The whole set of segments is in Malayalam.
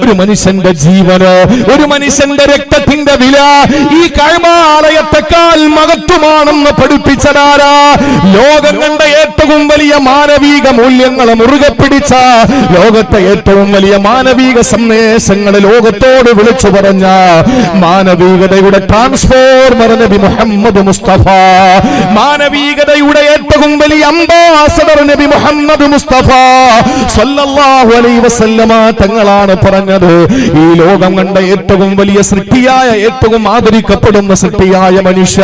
ഒരു മനുഷ്യന്റെ ജീവന്, ഒരു മനുഷ്യന്റെ രക്തത്തിന്റെ വില ഈ കഅബാലയത്തെക്കാൾ മഹത്വമാണെന്ന് പഠിപ്പിച്ചതാരാ? ലോകം കണ്ട ഏറ്റവും വലിയ മാനവിക മൂല്യങ്ങളെ മുറുകെ പിടിച്ച, ലോകത്തെ ഏറ്റവും വലിയ മാനവിക സന്ദേശങ്ങൾ ലോകത്തോട് വിളിച്ചു പറഞ്ഞ മാനവികതയുടെ ട്രാൻസ്ഫോർമർ നബി മുഹമ്മദ് മുസ്തഫ, മാനവികതയുടെ ഏറ്റവും വലിയ അംബാസഡർ നബി മുഹമ്മദ് മുസ്തഫ സല്ലല്ലാഹു അലൈഹി വസല്ലമ തങ്ങളാണ് പറഞ്ഞത്, ഈ ലോകം കണ്ട ഏറ്റവും വലിയ സൃഷ്ടിയായ, ഏറ്റവും ആദരിക്കപ്പെടുന്ന സൃഷ്ടിയായ മനുഷ്യ,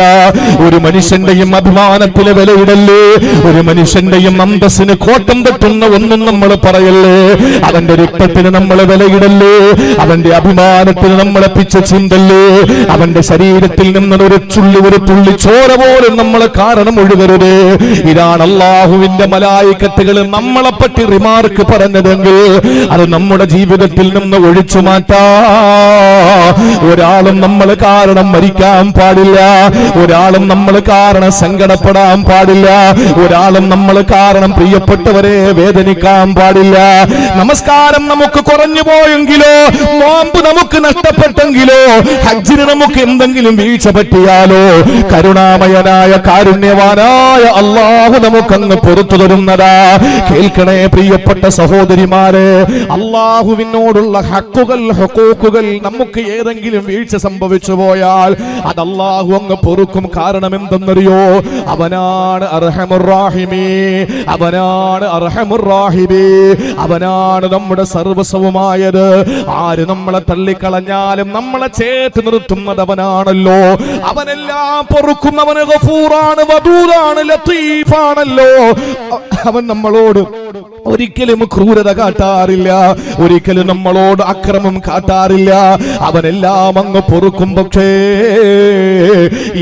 ഒരു മനുഷ്യന്റെയും അഭിമാനത്തിന് വിലയിടല്ലേ, ഒരു മനുഷ്യന്റെയും അന്തസ്സിന് കോട്ടം തട്ടുന്ന ഒന്നും നമ്മൾ പറയല്ലേ, അവന്റെ രക്തത്തിന് നമ്മൾ വിലയിടല്ലേ, അവന്റെ അഭിമാനത്തിന് നമ്മളെ പിച്ച ചിന്തല്ലേ, അവന്റെ ശരീരത്തിൽ നിന്ന് ഒരു തുള്ളി ചോര പോലും നമ്മളെ കാരണം ഒഴുകരുത്. ഇതാണ് അല്ലാഹുവിന്റെ മലായികത്തുകൾ നമ്മളെ പറ്റി റിമാർക്ക് പറഞ്ഞതെങ്കിൽ അത് നമ്മുടെ ജീവിതത്തിൽ നിന്ന് ഒഴിച്ചു മാറ്റാ. ഒരാളും നമ്മൾ കാരണം മരിക്കാൻ പാടില്ല, ഒരാളും നമ്മൾ കാരണം സങ്കടപ്പെടാൻ പാടില്ല, ഒരാളും നമ്മൾ കാരണം പ്രിയപ്പെട്ടവരെ വേദനിക്കാൻ പാടില്ല. നമസ്കാരം നമുക്ക് കുറഞ്ഞു പോയെങ്കിലോ, നോമ്പ് നമുക്ക് നഷ്ടപ്പെട്ടെങ്കിലോ, ഹജ്ജിന് നമുക്ക് എന്തെങ്കിലും വീഴ്ച പറ്റിയാലോ, കരുണാമയനായ കാരുണ്യവാനായ അല്ലാഹു നമുക്കങ്ങ് പുറത്തു തരുന്നതാ. കേൾക്കണേ പ്രിയപ്പെട്ട സഹോദരിമാരെ, അല്ലാഹുവിനോടുള്ള ഹഖൂഖുകൾ നമുക്ക് ഏതെങ്കിലും വീഴ്ച സംഭവിച്ചു പോയാൽ അത് അല്ലാഹു അങ്ങ് പൊറുക്കും. കാരണം എന്തെന്നറിയോ? അവനാണ് അർഹമുർ റഹീമീ, അവനാണ് അർഹമുർ റഹീമീ, അവനാണ് നമ്മുടെ സർവസ്വമായത്. ആര് നമ്മളെ തള്ളിക്കളഞ്ഞാലും നമ്മളെ ചേർത്ത് നിർത്തുന്നത് അവനാണല്ലോ. അവനെല്ലാം പൊറുക്കുന്നവന് ഗഫൂറാണ്, വദൂദാണ്, ലത്തീഫാണല്ലോ. അവൻ നമ്മളോട് ഒരിക്കലും ക്രൂരത കാട്ടാറില്ല, ഒരിക്കലും നമ്മളോട് അക്രമം കാട്ടാറില്ല. അവനെല്ലാം അങ്ങ് പൊറുക്കും. പക്ഷേ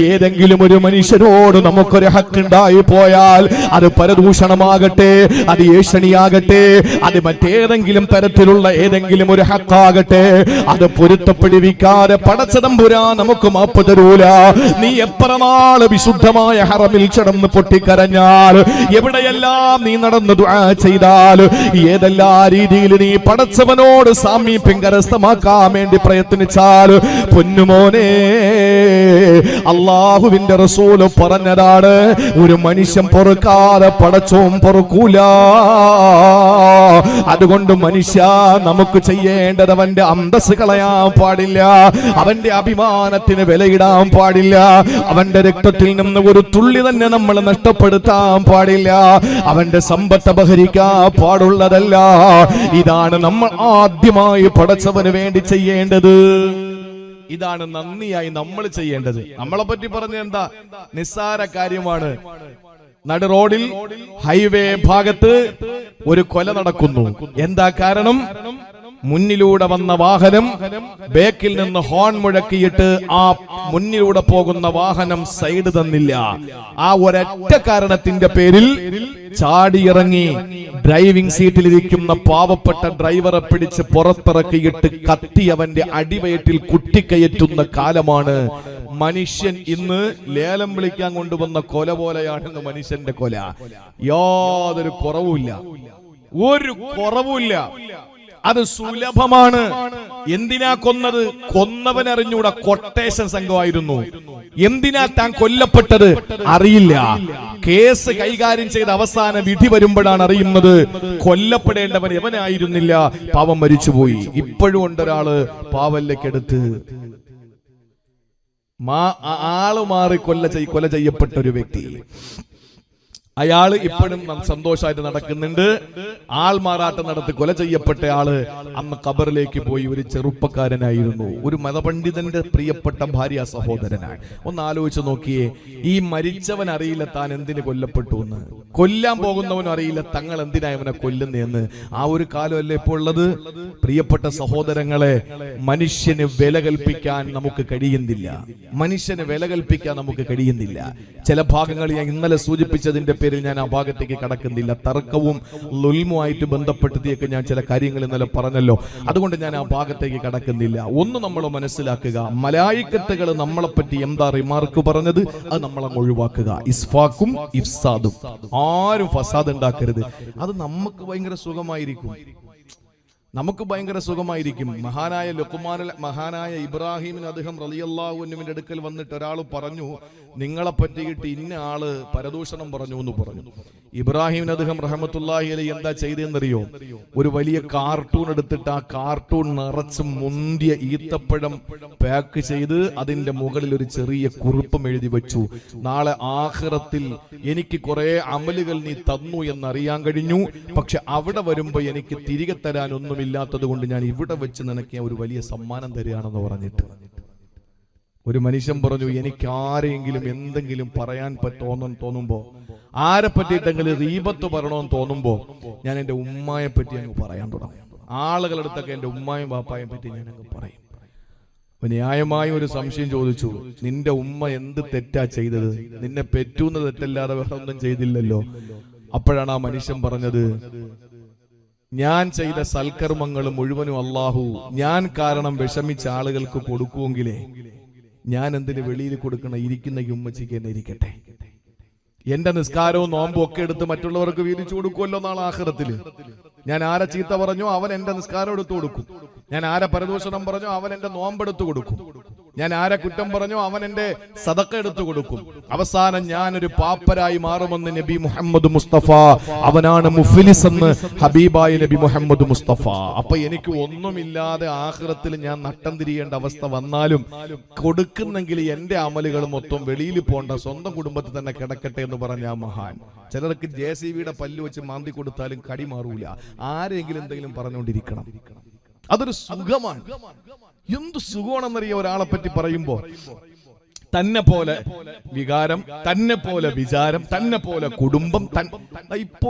ഏതെങ്കിലും ഒരു മനുഷ്യരോട് നമുക്കൊരു ഹക്കുണ്ടായി പോയാൽ, അത് പരദൂഷണമാകട്ടെ, അത് ഏഷണിയാകട്ടെ, അത് മറ്റേതെങ്കിലും തരത്തിലുള്ള ഏതെങ്കിലും ഒരു ഹക്കാകട്ടെ, അത് പൊരുത്തപ്പെടുവിക്കാതെ പടച്ചതമ്പുരാൻ നമുക്ക് മാപ്പ് തരൂല. നീ എത്ര നാള് വിശുദ്ധമായ ഹറമിൽ ചടന്ന് പൊട്ടിക്കരഞ്ഞാൽ, എവിടെയെല്ലാം നീ നടന്ന് ദുആ ചെയ്താൽ, ഏതെല്ലാ രീതിയിൽ നീ പടച്ചവനോട് സാമീപ്യം കരസ്ഥമാക്കാൻ വേണ്ടി പ്രയത്നിച്ചാൽ, പൊന്നുമോനെ, അല്ലാഹുവിന്റെ റസൂൽ പറഞ്ഞതാണ്, ഒരു മനുഷ്യൻ പൊറുക്കാതെ പടച്ചോൻ പൊറുക്കൂല. അതുകൊണ്ട് മനുഷ്യ, നമുക്ക് ചെയ്യേണ്ടത് അവന്റെ അന്തസ് കളയാൻ പാടില്ല, അവന്റെ അഭിമാനത്തിന് വിലയിടാൻ പാടില്ല, അവന്റെ രക്തത്തിൽ നിന്ന് ഒരു തുള്ളി തന്നെ നമ്മൾ നഷ്ടപ്പെടുത്താൻ പാടില്ല, അവന്റെ സമ്പത്ത് അപഹരിക്കാൻ പാടുള്ളതല്ല. ഇതാണ് നമ്മൾ ആദ്യമായി പടച്ചവന് വേണ്ടി ചെയ്യേണ്ടത്. ഇതാണ് നന്ദിയായി നമ്മൾ ചെയ്യേണ്ടത്. നമ്മളെ പറ്റി പറഞ്ഞ എന്താ? നിസ്സാര കാര്യമാണ്. നടു റോഡിൽ ഹൈവേ ഭാഗത്ത് ഒരു കൊല നടക്കുന്നു. എന്താ കാരണം? മുന്നിലൂടെ വന്ന വാഹനം ബേക്കിൽ നിന്ന് ഹോൺ മുഴക്കിയിട്ട് ആ മുന്നിലൂടെ പോകുന്ന വാഹനം സൈഡ് തന്നില്ല. ആ ഒരൊറ്റ കാരണത്തിന്റെ പേരിൽ ചാടിയിറങ്ങി ഡ്രൈവിംഗ് സീറ്റിലിരിക്കുന്ന പാവപ്പെട്ട ഡ്രൈവറെ പിടിച്ച് പുറത്തിറക്കിയിട്ട് കത്തി അവന്റെ അടിവയറ്റിൽ കുട്ടിക്കയറ്റുന്ന കാലമാണ്. മനുഷ്യൻ ഇന്ന് ലേലം വിളിക്കാൻ കൊണ്ടുവന്ന കൊല പോലെയാണ് മനുഷ്യന്റെ കൊല. യാതൊരു കുറവുമില്ല, ഒരു കുറവുമില്ല. അത് സുലഭമാണ്. എന്തിനാ കൊന്നത്? കൊന്നവനറിഞ്ഞൂടാ, കൊട്ടേഷൻ സംഘമായിരുന്നു. എന്തിനാ താൻ കൊല്ലപ്പെട്ടത്? അറിയില്ല. കേസ് കൈകാര്യം ചെയ്ത് അവസാന വിധി വരുമ്പോഴാണ് അറിയുന്നത് കൊല്ലപ്പെടേണ്ടവൻ എവനായിരുന്നില്ല, പാവം മരിച്ചുപോയി. ഇപ്പോഴും ഉണ്ടൊരാള് പാവല്ലേക്കെടുത്ത് ആള് മാറി കൊല ചെയ്യപ്പെട്ട ഒരു വ്യക്തി. അയാള് ഇപ്പോഴും സന്തോഷമായിട്ട് നടക്കുന്നുണ്ട്. ആൾമാറാട്ടം നടത്തി കൊല ചെയ്യപ്പെട്ട ആള് അന്ന് ഖബറിലേക്ക് പോയി. ഒരു ചെറുപ്പക്കാരനായിരുന്നു, ഒരു മതപണ്ഡിതന്റെ പ്രിയപ്പെട്ട ഭാര്യ സഹോദരനാണ്. ഒന്ന് ആലോചിച്ച് നോക്കിയേ, ഈ മരിച്ചവൻ അറിയില്ല താൻ എന്തിന് കൊല്ലപ്പെട്ടു എന്ന്, കൊല്ലാൻ പോകുന്നവനും അറിയില്ല തങ്ങൾ എന്തിനാ ഇവനെ കൊല്ലുന്നതെന്ന്. ആ ഒരു കാലമല്ലേ ഇപ്പോൾ ഉള്ളത്? പ്രിയപ്പെട്ട സഹോദരങ്ങളെ, മനുഷ്യന് വില കൽപ്പിക്കാൻ നമുക്ക് കഴിയുന്നില്ല, മനുഷ്യന് വില കൽപ്പിക്കാൻ നമുക്ക് കഴിയുന്നില്ല. ചില ഭാഗങ്ങൾ ഞാൻ ഇന്നലെ സൂചിപ്പിച്ചതിന്റെ പേരിൽ ഞാൻ ആ ഭാഗത്തേക്ക് കടക്കുന്നില്ല. തർക്കവും ലുൽമുമായിട്ട് ബന്ധപ്പെടുത്തിയൊക്കെ ഞാൻ ചില കാര്യങ്ങൾ ഇന്നലെ പറഞ്ഞല്ലോ, അതുകൊണ്ട് ഞാൻ ആ ഭാഗത്തേക്ക് കടക്കുന്നില്ല. ഒന്ന് നമ്മൾ മനസ്സിലാക്കുക, മലായിക്കത്തുകൾ നമ്മളെപ്പറ്റി എന്താ റിമാർക്ക് പറഞ്ഞത്, അത് നമ്മളങ്ങ് ഒഴിവാക്കുക. ഇസ്ഫാക്കും ഇഫ്സാദും, ആരും ഫസാദ് ഉണ്ടാക്കരുത്. അത് നമുക്ക് ഭയങ്കര സുഖമായിരിക്കും. നമുക്ക് ഭയങ്കര സുഖമായിരിക്കും. മഹാനായ ഇബ്രാഹിമിന് അദ്ദേഹം റളിയല്ലാഹു അൻഹുവിന്റെ അടുക്കൽ വന്നിട്ട് ഒരാൾ പറഞ്ഞു, നിങ്ങളെ പറ്റിയിട്ട് ഇന്ന ആള് പരദൂഷണം പറഞ്ഞു എന്ന് പറഞ്ഞു. ഇബ്രാഹിമിന് അദ്ദേഹം റഹ്മത്തുള്ളാഹി അലൈഹി എന്താ ചെയ്തെന്നറിയോ? ഒരു വലിയ കാർട്ടൂൺ എടുത്തിട്ട് ആ കാർട്ടൂൺ നിറച്ച് മുന്തിയ ഈത്തപ്പഴം പാക്ക് ചെയ്ത് അതിന്റെ മുകളിൽ ഒരു ചെറിയ കുറിപ്പും എഴുതി വെച്ചു. നാളെ ആഖിറത്തിൽ എനിക്ക് കുറെ അമലുകൾ നീ തന്നു എന്നറിയാൻ കഴിഞ്ഞു, പക്ഷെ അവിടെ വരുമ്പോ എനിക്ക് തിരികെ തരാൻ ഒന്നുമില്ലാത്തത് കൊണ്ട് ഞാൻ ഇവിടെ വെച്ച് നിനക്ക് ഒരു വലിയ സമ്മാനം തരികയാണെന്ന് പറഞ്ഞിട്ട് ഒരു മനുഷ്യൻ പറഞ്ഞു, എനിക്ക് ആരെങ്കിലും എന്തെങ്കിലും പറയാൻ തോന്നുമ്പോ, ആരെ പറ്റിയിട്ടെങ്കിലും റീബത്ത് പറയണമെന്ന് തോന്നുമ്പോ ഞാൻ എന്റെ ഉമ്മായെ പറ്റി അങ്ങ് പറയാൻ തുടങ്ങും. ആളുകളടുത്തൊക്കെ എന്റെ ഉമ്മായും ബാപ്പായും പറ്റി ഞാൻ അങ്ങ് പറയും. ന്യായമായ ഒരു സംശയം ചോദിച്ചു, നിന്റെ ഉമ്മ എന്ത് തെറ്റാ ചെയ്തത്? നിന്നെ പെറ്റൂന്ന് തെറ്റല്ലാതെ വേറെ ഒന്നും ചെയ്തില്ലല്ലോ. അപ്പോഴാണ് ആ മനുഷ്യൻ പറഞ്ഞത്, ഞാൻ ചെയ്ത സൽക്കർമ്മങ്ങൾ മുഴുവനും അള്ളാഹു ഞാൻ കാരണം വിഷമിച്ച ആളുകൾക്ക് കൊടുക്കുമെങ്കിലേ ഞാൻ എന്തിന് വെളിയിൽ കൊടുക്കണ? ഇരിക്കുന്ന ഉമ്മച്ചിക്ക് എന്നെ ഇരിക്കട്ടെ. എന്റെ നിസ്കാരവും നോമ്പും ഒക്കെ എടുത്ത് മറ്റുള്ളവർക്ക് വീതിച്ചു കൊടുക്കുമല്ലോ നാളെ ആഖിറത്തില്. ഞാൻ ആരെ ചീത്ത പറഞ്ഞോ അവൻ എന്റെ നിസ്കാരം എടുത്തു കൊടുക്കും. ഞാൻ ആരെ പരദൂഷണം പറഞ്ഞോ അവൻ എന്റെ നോമ്പെടുത്തു കൊടുക്കും. ഞാൻ ആരെ കുറ്റം പറഞ്ഞോ അവൻ എന്റെ സദക്ക എടുത്തു കൊടുക്കും. അവസാനം ഞാനൊരു പാപ്പരായി മാറുമെന്ന് നബി മുഹമ്മദ് മുസ്തഫ. അവനാണ് മുഫ്ലിസ് എന്ന് ഹബീബായ നബി മുഹമ്മദ് മുസ്തഫ. അപ്പൊ എനിക്ക് ഒന്നുമില്ലാതെ ആഖിറത്തിൽ ഞാൻ നട്ടം തിരിയേണ്ട അവസ്ഥ വന്നാലും കൊടുക്കുന്നെങ്കിൽ എന്റെ അമലുകൾ മൊത്തം വെളിയിൽ പോണ്ട, സ്വന്തം കുടുംബത്തിൽ തന്നെ കിടക്കട്ടെ എന്ന് പറഞ്ഞ ആ മഹാൻ. ചിലർക്ക് JCBയുടെ പല്ല് വെച്ച് മാന്തി കൊടുത്താലും കടി മാറൂല. ആരെങ്കിലും എന്തെങ്കിലും പറഞ്ഞുകൊണ്ടിരിക്കണം. അതൊരു സുഖമാണ്. എന്ത് സുഖമാണെന്നറിയ ഒരാളെ പറ്റി പറയുമ്പോ, തന്നെ പോലെ വികാരം, തന്നെ പോലെ വിചാരം, തന്നെ പോലെ കുടുംബം. ഇപ്പോ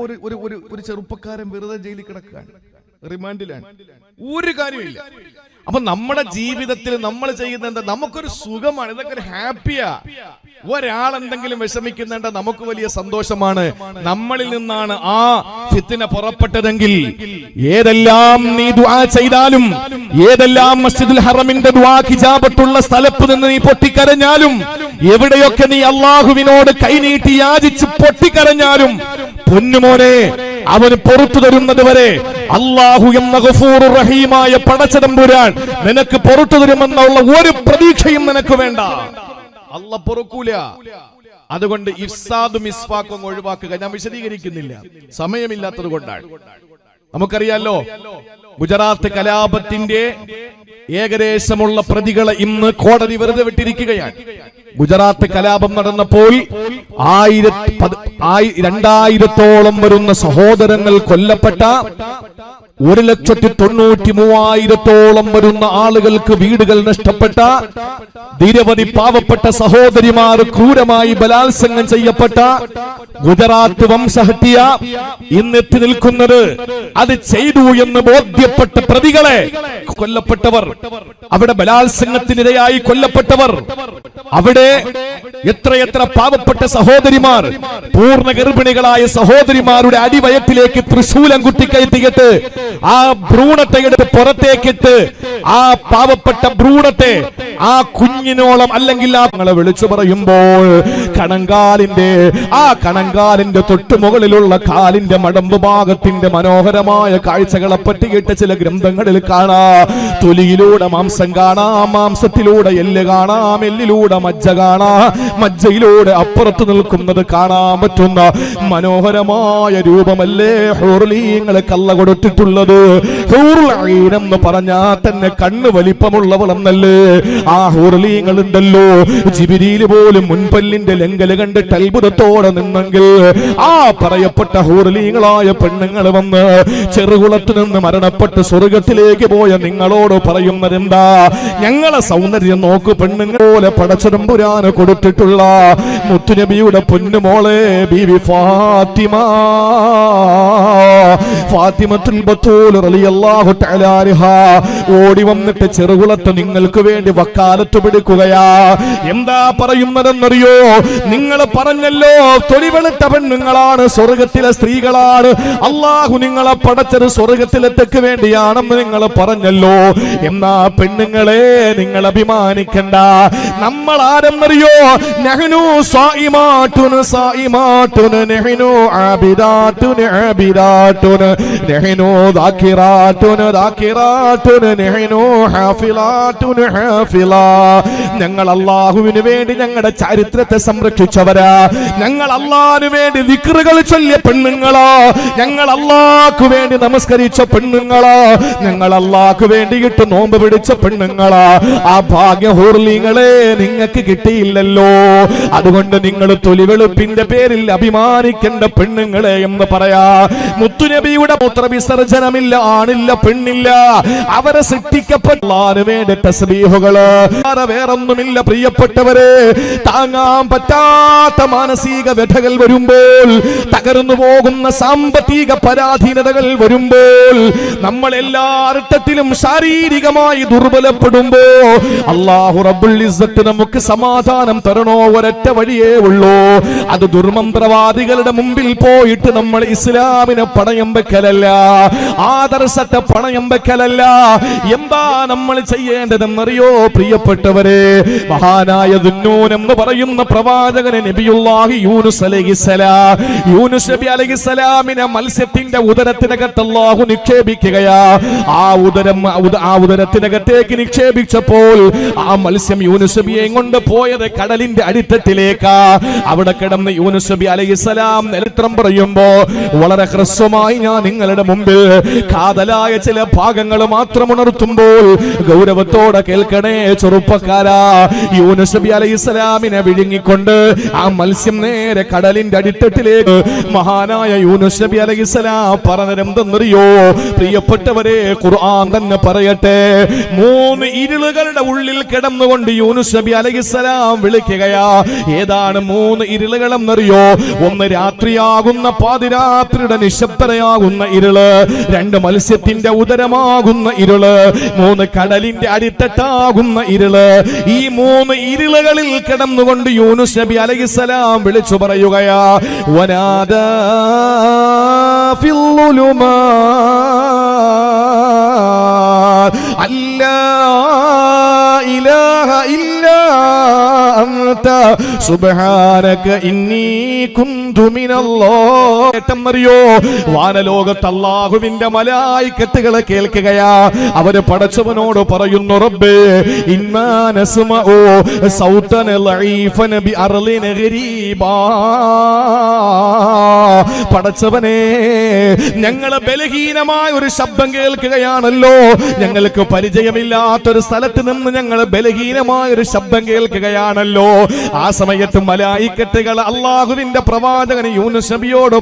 ഒരു ചെറുപ്പക്കാരൻ വെറുതെ ജയിലിൽ കിടക്കാൻ, റിമാൻഡിലാണ്, ഒരു കാര്യമില്ല. അപ്പൊ നമ്മുടെ ജീവിതത്തിൽ നമ്മൾ ചെയ്യുന്ന എന്താ? നമുക്കൊരു സുഖമാണ്, ഇതൊക്കെ ഒരു ഹാപ്പിയാ. ഒരാൾ എന്തെങ്കിലും വിഷമിക്കുന്നുണ്ട്, നമുക്ക് വലിയ സന്തോഷമാണ്. നമ്മളിൽ നിന്നാണ് ആ ഫിത്ന പുറപ്പെട്ടതെങ്കിൽ ഏതെല്ലാം നീ ദുആ ചെയ്താലും, ഏതെല്ലാം മസ്ജിദുൽ ഹറമിന്റെ ദുആ ഹിജാബത്തുള്ള സ്ഥലത്ത് നിന്ന് നീ പൊട്ടിക്കരഞ്ഞാലും, എവിടെയൊക്കെ നീ അല്ലാഹുവിനോട് കൈനീട്ടി യാചിച്ച് പൊട്ടിക്കരഞ്ഞാലും, പൊന്നുമോനെ അവന് പുറത്തു തരുന്നത് വരെ അല്ലാഹു എന്ന ഗഫൂർ റഹീമായ പടച്ചതമ്പുരാൻ നിനക്ക് പുറത്തു തരുമെന്നുള്ള ഒരു പ്രതീക്ഷയും നിനക്ക് വേണ്ട. അല്ലാഹ് പൊറുക്കൂല. അതുകൊണ്ട് ഇഫ്സാദും ഇസ്ഫാഖും ഒഴിവാക്കുക. ഞാൻ വിശദീകരിക്കുന്നില്ല, സമയമില്ലാത്തത് കൊണ്ടാണ്. നമുക്കറിയാലോ, ഗുജറാത്ത് കലാപത്തിന്റെ ഏകദേശമുള്ള പ്രതികളെ ഇന്ന് കോടതി വെറുതെ വിട്ടിരിക്കുകയാണ്. ഗുജറാത്ത് കലാപം നടന്നപ്പോൾ 2000-ഓളം വരുന്ന സഹോദരങ്ങൾ കൊല്ലപ്പെട്ട, 1,93,000-ഓളം വരുന്ന ആളുകൾക്ക് വീടുകൾ നഷ്ടപ്പെട്ട, നിരവധി പാവപ്പെട്ട സഹോദരിമാർ ക്രൂരമായി ബലാത്സംഗം ചെയ്യപ്പെട്ട ഗുജറാത്ത് വംശഹത്യ ഇന്നെത്തി നിൽക്കുന്നത് അത് ചെയ്തു എന്ന് ബോധ്യപ്പെട്ട പ്രതികളെ കൊല്ലപ്പെട്ടവർ, അവിടെ ബലാത്സംഗത്തിനിരയായി കൊല്ലപ്പെട്ടവർ, അവിടെ എത്രയെത്ര പാവപ്പെട്ട സഹോദരിമാർ, പൂർണ്ണ ഗർഭിണികളായ സഹോദരിമാരുടെ അടിവയറ്റിലേക്ക് തൃശൂലം കുത്തിക്കയറ്റിയിട്ട് ആ ഭ്രൂണത്തെ എടുത്ത് പുറത്തേക്കിട്ട് ആ പാവപ്പെട്ട ഭ്രൂണത്തെ ആ കുഞ്ഞിനോളം അല്ലെങ്കിൽ ആ വിളിച്ചു പറയുമ്പോൾ കണങ്കാലിന്റെ തൊട്ടു മുകളിലുള്ള കാലിന്റെ മടമ്പ് ഭാഗത്തിന്റെ മനോഹരമായ കാഴ്ചകളെ പറ്റിയിട്ട് ചില ഗ്രന്ഥങ്ങളിൽ കാണാം. തൊലിയിലൂടെ മാംസം കാണാം, മാംസത്തിലൂടെ എല്ല് കാണാം, എല്ലിലൂടെ മജ്ജ കാണാം, മജ്ജയിലൂടെ അപ്പുറത്ത് നിൽക്കുന്നത് കാണാൻ പറ്റുന്ന മനോഹരമായ രൂപമല്ലേ ഹൂർലീങ്ങളെ കള്ള കൊടുത്തിട്ടുള്ളത്. ഹൂറുൽ ഐൻ എന്ന് പറഞ്ഞാൽ തന്നെ കണ്ണ് വലിപ്പമുള്ളവളെന്നല്ലേ ആ ഹൂർലീങ്ങൾ ഉണ്ടല്ലോ. ജിബ്രീൽ പോലും മുൻപല്ലിന്റെ ലംഘല കണ്ടിട്ട് അത്ഭുതത്തോടെ നിന്നെങ്കിൽ ആ പറയപ്പെട്ട ഹൂർലീങ്ങളായ പെണ്ണുങ്ങൾ വന്ന് ചെറുകുളത്ത് നിന്ന് മരണപ്പെട്ട് സ്വർഗത്തിലേക്ക് പോയ നിങ്ങളോട് പറയുന്നത് എന്താ? ഞങ്ങളെ സൗന്ദര്യം നോക്ക്, പെണ്ണുങ്ങൾ പോലെ പടച്ചതമ്പുരാന് കൊടുത്തിട്ടുള്ള മുത്തുനബിയുടെ പൊന്നുമോളെ ബീവി ഫാത്തിമത്തുൽ ബത്തൂൽ റളിയല്ലാഹു തആല അൻഹാ ഓടി വന്നിട്ട് ചെറുകുളത്ത് നിങ്ങൾക്ക് വേണ്ടി വക്കാലത്ത് പിടിക്കുകയാ. എന്താ പറയുന്നതെന്നറിയോ? നിങ്ങൾ പറഞ്ഞല്ലോ തൊലിവെളുത്ത പെണ്ണുങ്ങളാണ് സ്വർഗത്തിലെ സ്ത്രീകളാണ്, അല്ലാഹു നിങ്ങളെ പടച്ചത് സ്വർഗത്തിലെത്തക്ക് വേണ്ടിയാണെന്ന് നിങ്ങൾ പറഞ്ഞല്ലോ. എന്നാ പെണ്ണുങ്ങളെ നിങ്ങൾ അഭിമാനിക്കണ്ട. നമ്മൾ ആരെന്നറിയോ? നഹ്നു സായിമാതുൻ സായിമാതുൻ, നഹ്നു ആബിദാതുൻ ആബിദാതുൻ, നഹ്നു ഞങ്ങൾ അല്ലാഹുവിന് വേണ്ടി ഞങ്ങളുടെ ചരിത്രത്തെ സംരക്ഷിച്ചവരാ. ഞങ്ങൾ അല്ലാഹുവിന് വേണ്ടി ദിക്റുകൾ ചൊല്ലിയ പെണ്ണുങ്ങളോ, ഞങ്ങൾ അല്ലാഹുവിന് വേണ്ടി നമസ്കരിച്ച പെണ്ണുങ്ങളോ, ഞങ്ങൾ അല്ലാഹുവിന് വേണ്ടിയിട്ട് നോമ്പ് പിടിച്ച പെണ്ണുങ്ങളാ. ആ ഭാഗ്യഹൂർലിങ്ങളെ നിങ്ങൾക്ക് കിട്ടിയില്ലല്ലോ. അതുകൊണ്ട് നിങ്ങൾ തൊലിവെളുപ്പിന്റെ പേരിൽ അഭിമാനിക്കേണ്ട പെണ്ണുങ്ങളെ എന്ന് പറയാ. മുത്തുനബിയുടെ മൂത്രവിസർജനമില്ല, ആണില്ല, പെണ്ണില്ല. അവരെ സൃഷ്ടിക്കപ്പെട്ടാന് വേണ്ടി തസ്ബീഹുകള്, വേറൊന്നുമില്ല. പ്രിയപ്പെട്ടവരെ, താങ്ങാൻ പറ്റാത്ത മാനസിക വ്യഥകൾ വരുമ്പോൾ, തകർന്നു പോകുന്ന സാമ്പത്തിക പരാധീനതകൾ വരുമ്പോൾ, നമ്മൾ എല്ലാ അർത്ഥത്തിലും ശാരീരികമായി ദുർബലപ്പെടുമ്പോ അല്ലാഹു റബ്ബുൽ ഇസ്സത്ത് നമുക്ക് സമാധാനം തരണോ? ഒരൊറ്റ വഴിയേ ഉള്ളൂ. അത് ദുർമന്ത്രവാദികളുടെ മുമ്പിൽ പോയിട്ട് നമ്മൾ ഇസ്ലാമിനെ പണയം വെക്കലല്ല, ആദർശത്തെ പണയം വെക്കലല്ല. എന്താ നമ്മൾ ചെയ്യേണ്ടതെന്നറിയോ പ്രിയപ്പെട്ടവരെ? മഹാനായ ദുന്നൂൻ എന്ന് പറയുന്ന പ്രവാചകനെ നബിയുല്ലാഹി യൂനുസ് അലൈഹിസ്സലാം, യൂനുസ് നബി അലൈഹിസ്സലാമിനെ മത്സ്യത്തിന്റെ ഉദരത്തിനകത്ത് അല്ലാഹു നിക്ഷേപിക്കുകയാ. ആ ഉദരത്തിനകത്തേക്ക് നിക്ഷേപിച്ചപ്പോൾ ആ മത്സ്യം യൂനുസ് നബിയെ കൊണ്ട് പോയത് കടലിന്റെ അടിത്തട്ടിലേക്കാ. അവിടെ കിടന്ന് യൂനുസ് നബി അലൈഹിസ്സലാം ചരിത്രം പറയുമ്പോ വളരെ ഹ്രസ്വമായി ഞാൻ നിങ്ങളുടെ മുമ്പിൽ കാതലായ ചില ഭാഗങ്ങൾ മാത്രം ഉണർത്തുമ്പോൾ ഗൗരവത്തോടെ കേൾക്കണേ ചെറുപ്പക്കാരാ. യൂനുസ് നബി അലൈഹിസ്സലാമിനെ വിഴുങ്ങിക്കൊണ്ട് ആ മത്സ്യം നേരെ കടലിന്റെ അടിത്തട്ടിലേക്ക് മഹാനായ യൂനുസ് നബി അലൈഹിസ്സലാം പറഞ്ഞതെന്തെന്നറിയോ പ്രിയപ്പെട്ടവരെ? ഖുർആൻ തന്നെ പറയട്ടെ, 3 ഇരുളുകളുടെ ഉള്ളിൽ കിടന്നുകൊണ്ട് യൂനുസ് നബി അലൈഹിസ്സലാം വിളിക്കുകയാ. ഏതാണ് 3 ഇരുളുകളെന്നറിയോ? ഒന്ന് രാത്രിയാകുന്ന പാതിരാത്രിയുടെ നിശബ്ദതയാകുന്ന ഇരുള്, 2 മത്സ്യത്തിന്റെ ഉദരമാകുന്ന ഇരുള്, 3 കടലിന്റെ അടിത്തട്ടാകുന്ന ഇരുള്. ഈ 3 ഇരുളുകളിൽ കിടന്നുകൊണ്ട് യൂനുസ് നബി അലൈഹിസ്സലാം വിളിച്ചു പറയുകയാ, വനാദാ ഫിൽ ളുലുമാത് അല്ലാ ഇലാഹ ഇല്ലാ അൻത സുബ്ഹാനക ഇന്നി കുന്തു മിനല്ലാഹിന്നറിയോ? വാനലോകത്ത് അല്ലാഹുവിന്റെ മലായികത്തുകളെ കേൾക്കുകയാ. അവര് പടച്ചവനോട് പറയുന്നു, റബ്ബേ ഇന്നാ നസ്മഉ സൗതൻ ലഈഫൻ ബി അർളിൻ ഗരീബാ. പടച്ചവനെ, ഞങ്ങൾ ബലഹീനമായ ഒരു ശബ്ദം കേൾക്കുകയാണല്ലോ. ഞങ്ങൾക്ക് പരിചയമില്ലാത്തൊരു സ്ഥലത്ത് നിന്ന് ഞങ്ങൾ ബലഹീനമായ ഒരു ശബ്ദം കേൾക്കുകയാണല്ലോ. ആ സമയത്ത് മലായികത്തുകൾ അല്ലാഹുവിന്റെ പ്രവാചകൻ യൂനുസ് നബിയോട്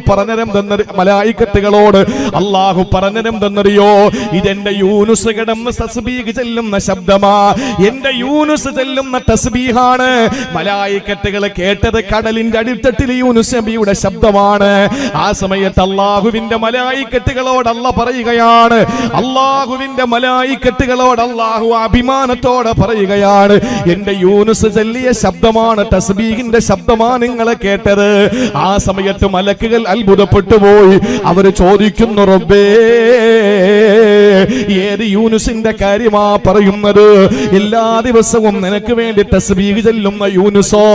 മലായികത്തുകളോട് അല്ലാഹു പറഞ്ഞതെന്തെന്നറിയോ? ഇതെന്റെ യൂനുസ് കിടന്ന് തസ്ബീഹ് ചെല്ലുന്ന ശബ്ദമാ, എന്റെ യൂനുസ് ചെല്ലുന്ന തസ്ബീഹാണ്. മലായികത്തുകൾ കേട്ടത് കടലിന്റെ അടിത്തട്ടിൽ യൂനുസ് നബിയുടെ ശബ്ദമാണ്. ആ സമയത്ത് അല്ലാഹുവിന്റെ മലായികത്തുകളോട് അല്ലാഹു പറയുകയാണ്, അല്ലാഹുവിന്റെ മലായികത്തുകളോട് അല്ലാഹു അഭിമാനത്തോടെ പറയുകയാണ്, എന്റെ യൂനുസ് ചൊല്ലിയ ശബ്ദമാണ്, തസ്ബീഹിന്റെ ശബ്ദമാണ് നിങ്ങളെ കേട്ടത്. ആ സമയത്ത് മലക്കുകൾ അത്ഭുതപ്പെട്ടു പോയി. അവര് ചോദിക്കുന്നു, റബ്ബേ ഏത് യൂനുസിന്റെ കാര്യമാ പറയുന്നത്? എല്ലാ ദിവസവും നിനക്ക് വേണ്ടി തസ്ബീഹ് ചൊല്ലുന്ന യൂനുസോ,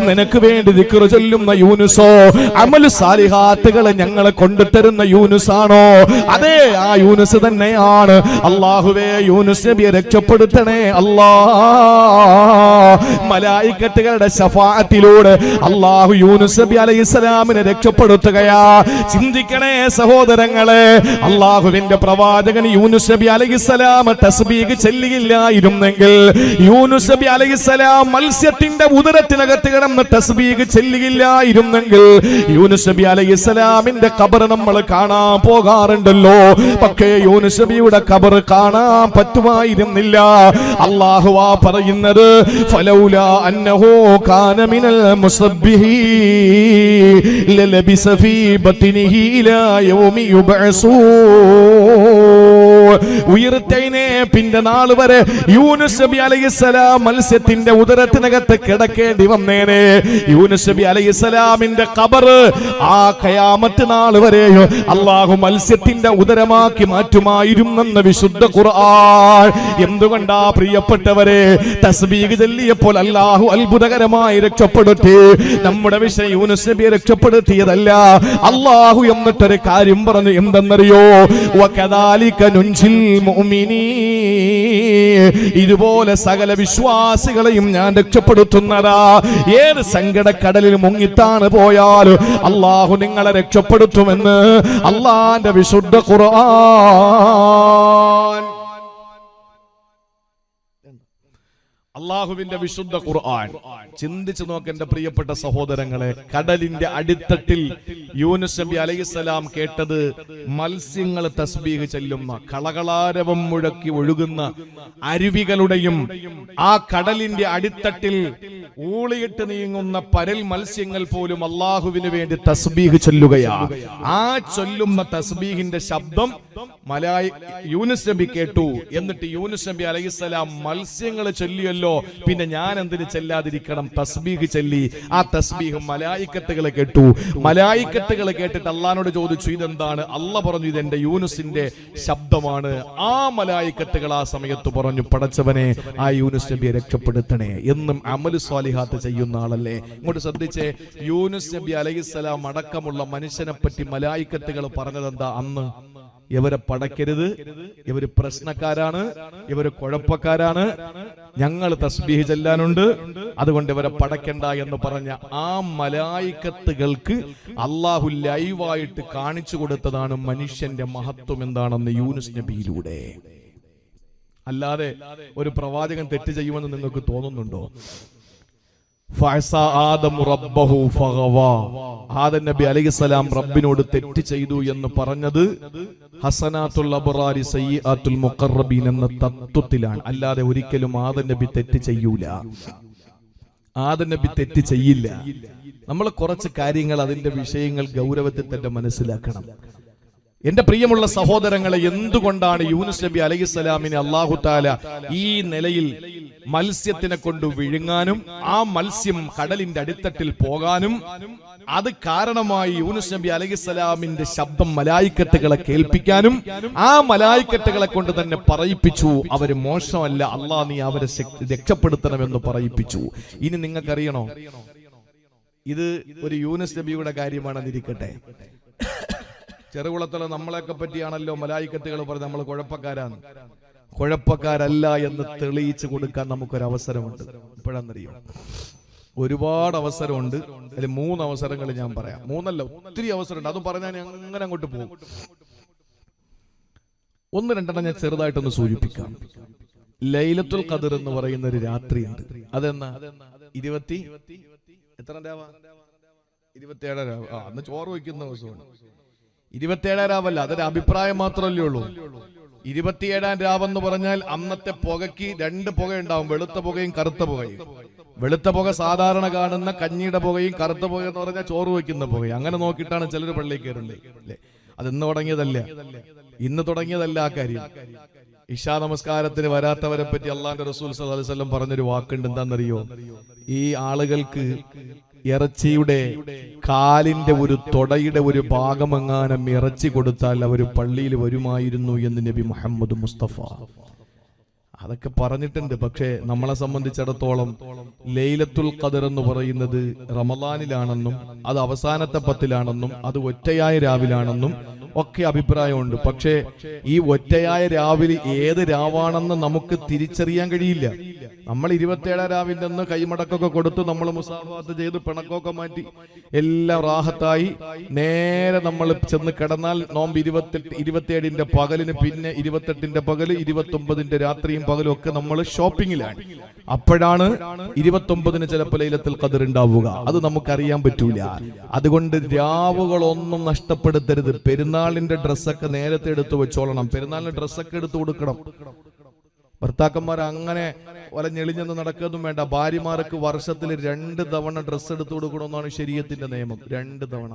നിനക്ക് വേണ്ടി ദിക്ർ ചൊല്ലുന്ന യൂനുസോ, അമൽ സാലിഹാത്തുകളെ ഞങ്ങളെ കൊണ്ടുതരുന്ന യൂനുസാണോ? അതെ, ആ യൂനുസ് തന്നെയാണ്. അല്ലാഹുവേ, യൂനുസ് നബിയെ രക്ഷപ്പെടുത്തണേ അല്ലാ. മലായികത്തുകളുടെ ശഫാഅത്തിലൂടെ അല്ലാഹു യൂനുസ് നബി അലൈഹിസ്സലാമിനെ രക്ഷപ്പെടുത്തുകയാ. ചിന്തിക്കണേ സഹോദരങ്ങളെ, അല്ലാഹുവിന്റെ പ്രവാചകൻ യൂനുസ് നബി അലൈഹിസ്സലാം തസ്ബീഹ് ചൊല്ലിയില്ലായിരുന്നെങ്കിൽ, യൂനുസ് നബി അലൈഹിസ്സലാം മത്സ്യത്തിന്റെ ഉദരത്തിനകത്ത് കിടന്ന് തസ്ബീഹ് ചൊല്ലിയില്ലായിരുന്നെങ്കിൽ, യൂനുസ് നബി അലൈഹിസ്സലാമിന്റെ ഖബർ നമ്മൾ കാണാൻ പോകാറുണ്ടല്ലോ. പക്ഷേ യൂനുസ് നബിയുടെ ഖബർ കാണാൻ പറ്റുമായിരുന്നില്ല. അല്ലാഹുവാ പറയുന്നത്, ഫലൗലാ അന്നഹു കാന മിനൽ മുസബ്ബിഹീൻ ലലബിസ ഫീ ബത്നിഹി ഇലാ യൗമി യുബ്അസൂൻ. ഉയർത്തെഴുന്നേൽപ്പിന്റെ നാൾ വരെ യൂനുസ് നബി അലൈഹിസ്സലാം മത്സ്യത്തിന്റെ ഉദരത്തിനകത്ത് കിടക്കേണ്ടി വന്നേനെ. യൂനുസ് നബി അലൈഹിസ്സലാമിന്റെ ഖബർ ആ ഖിയാമത്ത് നാൾ വരെ അല്ലാഹു മത്സ്യത്തിന്റെ ഉദരമാക്കി മാറ്റുമായിരുന്നെന്ന് വിശുദ്ധ ഖുർആൻ. എന്തുകൊണ്ടാ പ്രിയപ്പെട്ടവരെ? തസ്ബീഹ് ചൊല്ലിയപ്പോൾ അല്ലാഹു അത്ഭുതകരമായി രക്ഷപ്പെടുത്തി. നമ്മുടെ വിഷയം യൂനുസ് നബിയെ രക്ഷപ്പെടുത്തിയതല്ല. അല്ലാഹു എന്നിട്ടൊരു കാര്യം പറഞ്ഞു, എന്തെന്നറിയോ? വകദാലിക നുൻജിൽ മുഅ്മിനീൻ, ഇതുപോലെ സകല വിശ്വാസികളെയും ഞാൻ രക്ഷപ്പെടുത്തുന്നതാ. ഏത് സങ്കടക്കടലിൽ മുങ്ങിത്താണ് പോയാലും അല്ലാഹു നിങ്ങളെ രക്ഷപ്പെടുത്തുമെന്ന് അല്ലാഹുവിന്റെ വിശുദ്ധ ഖുർആൻ. അള്ളാഹുവിന്റെ വിശുദ്ധ ഖുർആൻ. ചിന്തിച്ചു നോക്കെന്റെ പ്രിയപ്പെട്ട സഹോദരങ്ങളെ, കടലിന്റെ അടിത്തട്ടിൽ യൂനുസ് നബി അലൈഹിസ്സലാം കേട്ടത് മത്സ്യങ്ങൾ തസ്ബീഹ് ചൊല്ലുന്ന, കളകളാരവം മുഴക്കി ഒഴുകുന്ന അരുവികളുടെയും ആ കടലിന്റെ അടിത്തട്ടിൽ ഊളിയിട്ട് നീങ്ങുന്ന പരൽ മത്സ്യങ്ങൾ പോലും അള്ളാഹുവിന് വേണ്ടി തസ്ബീഹ് ചൊല്ലുകയാ. ആ ചൊല്ലുന്ന തസ്ബീഹിന്റെ ശബ്ദം യൂനുസ് നബി കേട്ടു. എന്നിട്ട് യൂനുസ് നബി അലൈഹിസ്സലാം മത്സ്യങ്ങൾ ചൊല്ലിയല്ലോ, പിന്നെ ഞാൻ എന്തിന് ചെല്ലാതിരിക്കണം? തസ്ബീഹ് ചൊല്ലി. ആ തസ്ബീഹ് മലായിക്കത്തുകളെ കേട്ടു. മലായിക്കത്തുകളെ കേട്ടിട്ട് അള്ളാഹിനോട് ചോദിച്ചു, ഇതെന്താണ്? അള്ളാഹ് പറഞ്ഞു, ഇതെന്റെ യൂനുസിന്റെ ശബ്ദമാണ്. ആ മലായിക്കത്തുകൾ ആ സമയത്ത് പറഞ്ഞു, പടച്ചവനെ ആ യൂനുസ് നബിയെ രക്ഷപ്പെടുത്തണേ. എന്നും അമൽ സ്വാലിഹാത്ത് ചെയ്യുന്ന ആളല്ലേ. ഇങ്ങോട്ട് ശ്രദ്ധിച്ചേ, യൂനുസ് നബി അലൈഹിസ്സലാം അടക്കമുള്ള മനുഷ്യനെ പറ്റി മലായിക്കത്തുകൾ പറഞ്ഞതെന്താ? അന്ന് ഇവരെ പടക്കരുത്, ഇവര് പ്രശ്നക്കാരാണ്, ഇവര് കുഴപ്പക്കാരാണ്, ഞങ്ങൾ തസ്ബീഹ് ചെല്ലാനുണ്ട്, അതുകൊണ്ട് ഇവരെ പടക്കണ്ട എന്ന് പറഞ്ഞ ആ മലായിക്കത്തുകൾക്ക് അള്ളാഹു ലൈവായിട്ട് കാണിച്ചു കൊടുത്തതാണ് മനുഷ്യന്റെ മഹത്വം എന്താണെന്ന് യൂനുസ് നബിയിലൂടെ. അല്ലാതെ ഒരു പ്രവാചകൻ തെറ്റ് ചെയ്യുമെന്ന് നിങ്ങൾക്ക് തോന്നുന്നുണ്ടോ? ആദം നബി അലൈഹിസ്സലാം റബ്ബിനോട് തെറ്റ് ചെയ്തു എന്ന് പറഞ്ഞത് ഹസനാത്തുൽ അബ്റാരി സയ്യിആത്തുൽ മുഖറബീൻ എന്ന തത്വത്തിലാണ്. അല്ലാതെ ഒരിക്കലും ആദം നബി തെറ്റ് ചെയ്യൂല. ആദം നബി തെറ്റ് ചെയ്യില്ല. നമ്മൾ കുറച്ച് കാര്യങ്ങൾ, അതിന്റെ വിഷയങ്ങൾ ഗൗരവത്തിൽ തന്നെ മനസ്സിലാക്കണം. എന്റെ പ്രിയമുള്ള സഹോദരങ്ങളെ, എന്തുകൊണ്ടാണ് യൂനുസ് നബി അലൈഹിസ്സലാമിനെ അല്ലാഹു തആല ഈ നിലയിൽ മത്സ്യത്തിനെ കൊണ്ട് വിഴുങ്ങാനും ആ മത്സ്യം കടലിന്റെ അടിത്തട്ടിൽ പോകാനും അത് കാരണമായി യൂനുസ് നബി അലൈഹിസ്സലാമിന്റെ ശബ്ദം മലായിക്കത്തുകളെ കേൾപ്പിക്കാനും ആ മലായിക്കത്തുകളെ കൊണ്ട് തന്നെ പറയിപ്പിച്ചു, അവര് മോശമല്ല, അല്ലാഹ് നീ അവരെ രക്ഷപ്പെടുത്തണമെന്ന് പറയിപ്പിച്ചു. ഇനി നിങ്ങൾക്കറിയണോ, ഇത് ഒരു യൂനുസ് നബിയുടെ കാര്യമാണെന്നിരിക്കട്ടെ, ചെറുകുളത്തുള്ള നമ്മളെയൊക്കെ പറ്റിയാണല്ലോ മലായിക്കത്തുകൾ പറഞ്ഞ് നമ്മൾ കുഴപ്പക്കാരാണ്. കുഴപ്പക്കാരല്ല എന്ന് തെളിയിച്ചു കൊടുക്കാൻ നമുക്കൊരവസരമുണ്ട്. എപ്പോഴാണെന്നറിയോ? ഒരുപാട് അവസരമുണ്ട്. അതിൽ 3 അവസരങ്ങൾ ഞാൻ പറയാം. 3 അല്ല, ഒത്തിരി അവസരമുണ്ട്. അതും പറഞ്ഞാൽ അങ്ങനെ അങ്ങോട്ട് പോകും. 1-2 ഞാൻ ചെറുതായിട്ടൊന്ന് സൂചിപ്പിക്കാം. ലൈലത്തുൽ ഖദർ എന്ന് പറയുന്ന ഒരു രാത്രിയുണ്ട്. അതെന്നാ? 27 രാവാ? 27 രാവ്. അന്ന് ചോറ് വയ്ക്കുന്ന ദിവസമാണ്. 27 രാവല്ല, അതൊരു അഭിപ്രായം മാത്രമല്ലേ ഉള്ളൂ. 27 രാവെന്ന് പറഞ്ഞാൽ അന്നത്തെ പുകയ്ക്ക് 2 പുക ഉണ്ടാവും, വെളുത്ത പുകയും കറുത്ത പുകയും. വെളുത്ത പുക സാധാരണ കാണുന്ന കഞ്ഞിയുടെ പുകയും, കറുത്ത പുക എന്ന് പറഞ്ഞാൽ ചോറ് വയ്ക്കുന്ന പുകയും. അങ്ങനെ നോക്കിയിട്ടാണ് ചിലർ പള്ളിയിൽ കയറുന്നത് അല്ലേ. അത് ഇന്ന് തുടങ്ങിയതല്ല, ഇന്ന് തുടങ്ങിയതല്ല ആ കാര്യം. ഇശാ നമസ്കാരത്തിന് വരാത്തവരെ പറ്റി അള്ളാന്റെ റസൂൽ സല്ലല്ലാഹു അലൈഹി വസല്ലം പറഞ്ഞൊരു വാക്കുണ്ട്. എന്താണെന്നറിയോ? ഈ ആളുകൾക്ക് ഇറച്ചിയുടെ കാലിന്റെ ഒരു തൊടയുടെ ഒരു ഭാഗമെങ്ങാനും ഇറച്ചി കൊടുത്താൽ അവർ പള്ളിയിൽ വരുമായിരുന്നു എന്ന് നബി മുഹമ്മദ് മുസ്തഫ. അതൊക്കെ പറഞ്ഞിട്ടുണ്ട്. പക്ഷേ നമ്മളെ സംബന്ധിച്ചിടത്തോളം ലൈലത്തുൽ ഖദർ എന്ന് പറയുന്നത് റമളാനിലാണെന്നും അത് അവസാനത്തെ 10-ലാണെന്നും അത് ഒറ്റയായ രാവിലാണെന്നും ഒക്കെ അഭിപ്രായമുണ്ട്. പക്ഷേ ഈ ഒറ്റയായ രാവിലെ ഏത് രാവാണെന്ന് നമുക്ക് തിരിച്ചറിയാൻ കഴിയില്ല. നമ്മൾ 27 രാവിന്റെ അന്ന് കൈമടക്കൊക്കെ കൊടുത്ത് നമ്മൾ മുസാഫാത്ത് ചെയ്ത് പിണക്കൊക്കെ മാറ്റി എല്ലാം റാഹത്തായി നേരെ നമ്മൾ ചെന്ന് കിടന്നാൽ നോമ്പ് 27ന്റെ പകലിന്, പിന്നെ 28ന്റെ പകല്, 29ന്റെ രാത്രിയും പകലും ഒക്കെ നമ്മൾ ഷോപ്പിങ്ങിലാണ്. അപ്പോഴാണ് 29ന് ചിലപ്പോൾ ലൈലത്തുൽ ഖദർ ഉണ്ടാവുക. അത് നമുക്കറിയാൻ പറ്റൂല. അതുകൊണ്ട് രാവുകളൊന്നും നഷ്ടപ്പെടുത്തരുത്. പെരുന്നാളിന്റെ ഡ്രസ്സൊക്കെ നേരത്തെ എടുത്തു വെച്ചോളണം. പെരുന്നാളിന്റെ ഡ്രസ്സൊക്കെ എടുത്തു കൊടുക്കണം. ഭർത്താക്കന്മാർ അങ്ങനെ ഒലഞ്ഞെളിഞ്ഞെന്ന് നടക്കൊന്നും വേണ്ട. ഭാര്യമാർക്ക് വർഷത്തിൽ 2 തവണ ഡ്രസ്സ് എടുത്തു കൊടുക്കണമെന്നാണ് ശരീഅത്തിന്റെ നിയമം. 2 തവണ.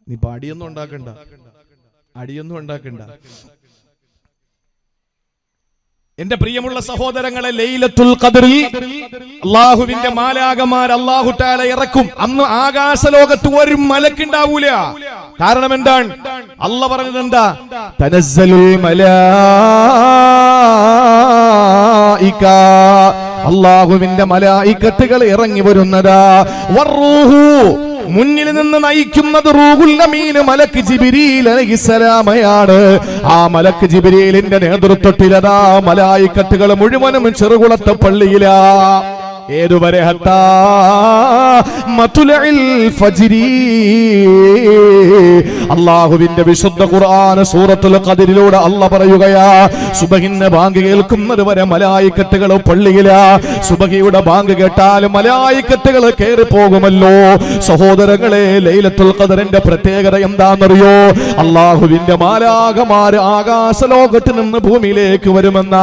നീ പാടിയൊന്നും ഉണ്ടാക്കണ്ട. അടിയൊന്നും ഉണ്ടാക്കണ്ട. എന്റെ പ്രിയമുള്ള സഹോദരങ്ങളെ, ലൈലത്തുൽ ഖദ്റിൽ അല്ലാഹുവിന്റെ മാലാഖമാർ അല്ലാഹു തആല ഇറക്കും. അന്ന് ആകാശലോകത്ത് ഒരു മലക്കുണ്ടാവൂല. കാരണം എന്താണ്? അല്ലാഹ് പറഞ്ഞത് എന്താ? തനസ്സലുൽ മലായിക, അല്ലാഹുവിന്റെ മലായികത്തുകൾ ഇറങ്ങി വരുന്നതാ. വറൂഹു, മുന്നിൽ നിന്ന് നയിക്കുന്നത് റൂഹുൽ അമീൻ മലക്ക് ജിബ്രീൽ അലൈഹിസ്സലാമയാണ്. ആ മലക്ക് ജിബ്രീലിന്റെ നേതൃത്വത്തിലതാ മലായികത്തുകൾ മുഴുവനും ചെറുകുളത്തെ പള്ളിയിലാ. ഏതുവരെ? ഹത്താ മത്ലഇൽ ഫജ്രി. അല്ലാഹുവിന്റെ വിശുദ്ധ ഖുർആൻ സൂറത്തുൽ ഖദ്റിലൂടെ അല്ലാഹ് പറയുകയാ, സുബഹിന്റെ ബാങ്ക് കേൾക്കുന്നത് വരെ മലായികത്തുകൾ പള്ളിയിലാ. സുബഹിയുടെ ബാങ്ക് കേട്ടാൽ മലായികത്തുകൾ കയറി പോകുമല്ലോ. സഹോദരങ്ങളെ, ലൈലത്തുൽ ഖദ്റിന്റെ പ്രത്യേകത എന്താണെന്നറിയോ? അല്ലാഹുവിന്റെ മാലാഖമാർ ആകാശലോകത്ത് നിന്ന് ഭൂമിയിലേക്ക് വരുമെന്ന,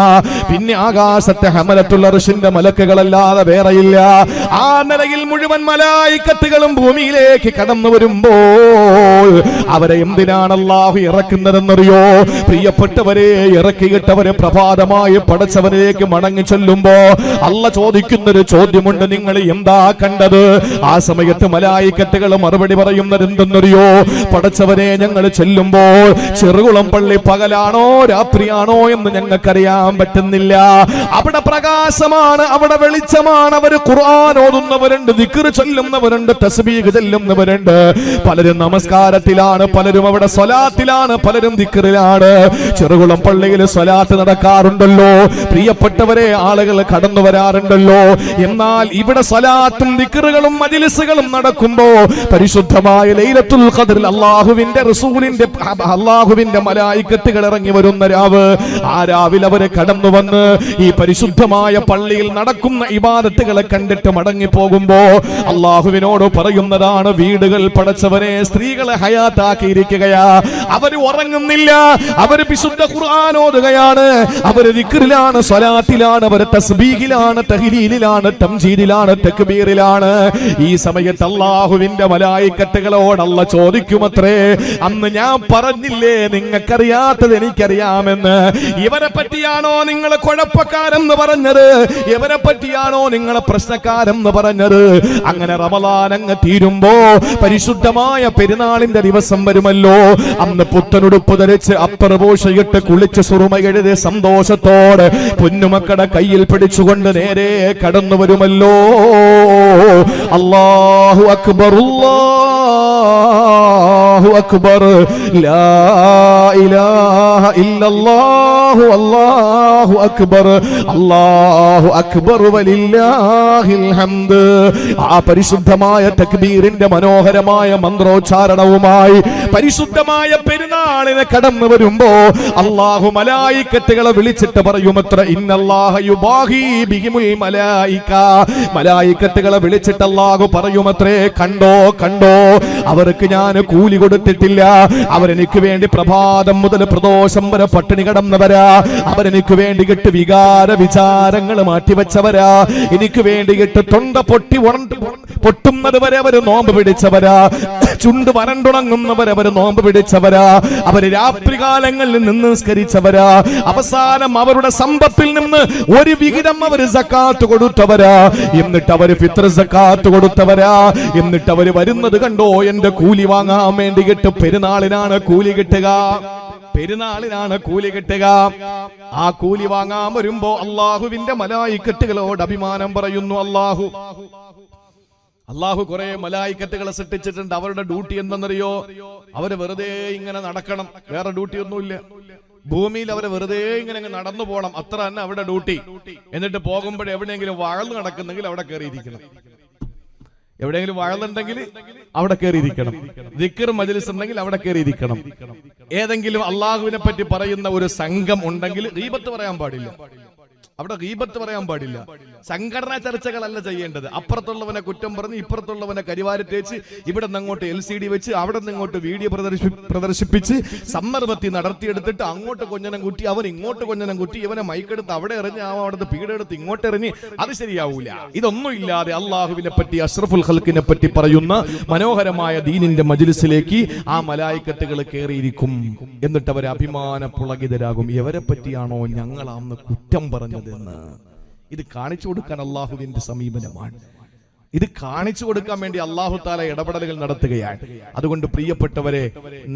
പിന്നെ ആകാശത്തെ ഹമലത്തുൽ അർശിന്റെ മലക്കുകളല്ലാതെ വേറെയില്ല. ആ നിലയിൽ മുഴുവൻ മലായികത്തുകളും ഭൂമിയിലേക്ക് കടന്നു വരുമ്പോൾ അവരെ എന്തിനാണ് അല്ലാഹു ഇറക്കുന്നതെന്നറിയോ? പ്രിയപ്പെട്ടവരെ, ഇറക്കിയിട്ടവരെ പ്രഭാതമായി പടച്ചവനിലേക്ക് മടങ്ങി ചെല്ലുമ്പോ അല്ലാഹ് ചോദിക്കുന്നൊരു ചോദ്യമുണ്ട്, നിങ്ങൾ എന്താ കണ്ടത്? ആ സമയത്ത് മലായികത്തുകൾ മറുപടി പറയുന്നത് എന്തെന്നറിയോ? പടച്ചവനെ, ഞങ്ങൾ ചെല്ലുമ്പോൾ ചെറുകുളം പള്ളി പകലാണോ രാത്രിയാണോ എന്ന് ഞങ്ങൾക്കറിയാൻ പറ്റുന്നില്ല. അവിടെ പ്രകാശമാണ്, അവിടെ വെളിച്ചമാണ്. അവർ ഖുർആൻ ഓതുന്നവരുണ്ട്, ദിക്ർ ചൊല്ലുന്നവരുണ്ട്, തസ്ബീഹ് ചൊല്ലുന്നവരുണ്ട്. പലരും നമസ്കാരത്തിലാണ്, പലരും അവിടെ സ്വലാത്തിലാണ്, പലരും ദിക്റിലാണ്. ചെറുകുളം പള്ളിയിൽ സ്വലാത്ത് നടക്കാറുണ്ടല്ലോ പ്രിയപ്പെട്ടവരെ, ആളുകൾ കടന്നു വരാറുണ്ടല്ലോ. എന്നാൽ ഇവിടെ സ്വലാത്തും ദിക്റുകളും മജ്ലിസുകളും നടക്കുമ്പോ പരിശുദ്ധമായ ലൈലത്തുൽ ഖദ്റിൽ അല്ലാഹുവിന്റെ റസൂലിന്റെ അല്ലാഹുവിന്റെ മലായികത്തുകൾ ഇറങ്ങി വരുന്ന രാവ്, ആ രാവിലെ അവരെ കടന്നു വന്ന് ഈ പരിശുദ്ധമായ പള്ളിയിൽ നടക്കുന്ന ഇബാദത്തുകളെ കണ്ടിട്ട് മടങ്ങി പോകുമ്പോ അല്ലാഹുവിനോട് പറയുന്നതാണ്, വീടുകൾ പടച്ചവനെ സ്ത്രീകളെ ഹയാത്താക്കിയിരിക്കുകയാ. അവര് ഉറങ്ങുന്നില്ല, അവര് വിശുദ്ധ ഖുർആൻ ഓതുകയാണ്, അവര് ദിക്റിലാണ്, സ്വലാത്തിലാണ്, അവര് തസ്ബീഹിലാണ്, തഹ്ലീലിലാണ്, തംജീദിലാണ്, തക്ബീറിലാണ്. ഈ സമയത്ത് അല്ലാഹുവിന്റെ മലായികത്തുകളോട് അല്ലാഹ് ചോദിക്കുമത്രേ, അന്ന് ഞാൻ പറഞ്ഞില്ലേ നിങ്ങൾക്കറിയാത്തത് എനിക്കറിയാമെന്ന്? ഇവരെ പറ്റിയാണോ നിങ്ങൾ കുഴപ്പക്കാരെന്ന് പറഞ്ഞത്? ഇവരെ പറ്റിയാണോ നിങ്ങളെ പ്രശ്നക്കാരെന്ന് പറഞ്ഞത്? അങ്ങനെ റമളാൻ അങ്ങ് തീരുമ്പോ പരിശുദ്ധമായ പെരുന്നാളിന്റെ ദിവസം വരുമല്ലോ. അന്ന് പുത്തനുടുപ്പ് ധരിച്ച് അപ്പർപോഷയിട്ട് കുളിച്ച് സുറുമയെഴുതി സന്തോഷത്തോടെ പൊന്നുമക്കളുടെ കയ്യിൽ പിടിച്ചുകൊണ്ട് നേരെ കടന്നു വരുമല്ലോ. അല്ലാഹു അക്ബർ, അല്ലാഹു അക്ബർ, ലാ ഇലാഹ ഇല്ലല്ലാഹു, അല്ലാഹു അക്ബർ, അല്ലാഹു അക്ബർ വലില്ലാഹിൽ ഹംദ്. ആ പരിശുദ്ധമായ തക്ബീറിന്റെ മനോഹരമായ മന്ത്രോച്ചാരണവുമായി പരിശുദ്ധമായ പെരുന്നാളിനെ കടന്നു വരുമ്പോ അല്ലാഹു മലായികത്തുകളെ വിളിച്ചിട്ട് പറയുമത്ര, ഇന്നല്ലാഹ യുബാഹി ബിഹിമുൽ മലായിക. മലായികത്തുകളെ വിളിച്ചിട്ട് അല്ലാഹു പറയുമത്രേ, കണ്ടോ കണ്ടോ, അവർക്ക് ഞാൻ കൂലി കൊടുത്തിട്ടില്ല. അവരെനിക്ക് വേണ്ടി പ്രഭാതം മുതൽ പ്രദോഷം വരെ പട്ടിണി കിടന്നവരാ. അവരെനിക്ക് വേണ്ടി കിട്ട് വികാര വിചാരങ്ങൾ മാറ്റിവെച്ചവരാ. എനിക്ക് വേണ്ടിയിട്ട് തൊണ്ട പൊട്ടുന്നത് വരെ അവർ നോമ്പ് പിടിച്ചവരാ. ചുണ്ട് വരണ്ടുണങ്ങുന്നവരെ അവർ നോമ്പ് പിടിച്ചവരാ. അവര് രാത്രികാലങ്ങളിൽ നിന്ന് നിസ്കരിച്ചവരാ. അവസാനം അവരുടെ സമ്പത്തിൽ നിന്ന് ഒരു വിഹിതം അവര് സക്കാത്ത് കൊടുത്തവരാ. എന്നിട്ട് അവര് ഫിത്ർ സക്കാത്ത് കൊടുത്തവരാ. എന്നിട്ട് അവര് വരുന്നത് കണ്ടോ, എന്റെ കൂലി വാങ്ങാൻ വേണ്ടി കിട്ടും. പെരുന്നാളിനാണ് കൂലി കിട്ടുക, പെരുന്നാളിനാണ് കൂലി കിട്ടുക. ആ കൂലി വാങ്ങാൻ വരുമ്പോ അല്ലാഹുവിന്റെ മലായികത്തുകളോട് അഭിമാനം പറയുന്നു. അല്ലാഹു കുറെ മലായികത്തുകളെ സൃഷ്ടിച്ചിട്ടുണ്ട്. അവരുടെ ഡ്യൂട്ടി എന്തെന്നറിയോ? അവര് വെറുതെ ഇങ്ങനെ നടക്കണം, വേറെ ഡ്യൂട്ടി ഒന്നുമില്ല. ഭൂമിയിൽ അവരെ വെറുതെ ഇങ്ങനെ നടന്നു പോകണം, അത്ര തന്നെ അവരുടെ ഡ്യൂട്ടി. എന്നിട്ട് പോകുമ്പോൾ എവിടെയെങ്കിലും വഴന്ന് നടക്കുന്നെങ്കിൽ അവിടെ കയറിയിരിക്കണം. എവിടെയെങ്കിലും വഴന്നുണ്ടെങ്കിൽ അവിടെ കയറിയിരിക്കണം. ദിക്ർ മജ്ലിസ് ഉണ്ടെങ്കിൽ അവിടെ കയറിയിരിക്കണം. ഏതെങ്കിലും അള്ളാഹുവിനെ പറ്റി പറയുന്ന ഒരു സംഘം ഉണ്ടെങ്കിൽ ഗീബത്ത് പറയാൻ പാടില്ല. അവിടെ ഗീബത്ത് പറയാൻ പാടില്ല. സംഘടനാ ചർച്ചകളല്ല ചെയ്യേണ്ടത്. അപ്പുറത്തുള്ളവനെ കുറ്റം പറഞ്ഞ് ഇപ്പുറത്തുള്ളവനെ കരിവാരി തേച്ച് ഇവിടെ നിന്ന് അങ്ങോട്ട് LCD വെച്ച് അവിടെ നിന്ന് ഇങ്ങോട്ട് വീഡിയോ പ്രദർശിപ്പിച്ച് സമ്മർദ്ദത്തി നടത്തിയെടുത്തിട്ട് അങ്ങോട്ട് കൊഞ്ഞനം കുറ്റി, അവൻ ഇങ്ങോട്ട് കൊഞ്ഞനം കുറ്റി, ഇവനെ മൈക്കെടുത്ത് അവിടെ എറിഞ്ഞ് അവിടുത്തെ പീടെടുത്ത് ഇങ്ങോട്ട് എറിഞ്ഞ്, അത് ശരിയാവൂല. ഇതൊന്നും ഇല്ലാതെ അള്ളാഹുവിനെ പറ്റി അഷ്റഫുൽ ഖൽഖിനെ പറ്റി പറയുന്ന മനോഹരമായ ദീനിന്റെ മജ്ലിസിലേക്ക് ആ മലായിക്കത്തുകൾ കയറിയിരിക്കും. എന്നിട്ട് അവർ അഭിമാന പുളകിതരാകും. എവരെ പറ്റിയാണോ ഞങ്ങളാന്ന് കുറ്റം പറഞ്ഞതെന്ന്. ഇത് കാണിച്ചു കൊടുക്കാൻ അള്ളാഹുവിന്റെ സമീപനമാണ്. ഇത് കാണിച്ചു കൊടുക്കാൻ വേണ്ടി അല്ലാഹു തആല ഇടപെടലുകൾ നടത്തുകയാണ്. അതുകൊണ്ട് പ്രിയപ്പെട്ടവരെ,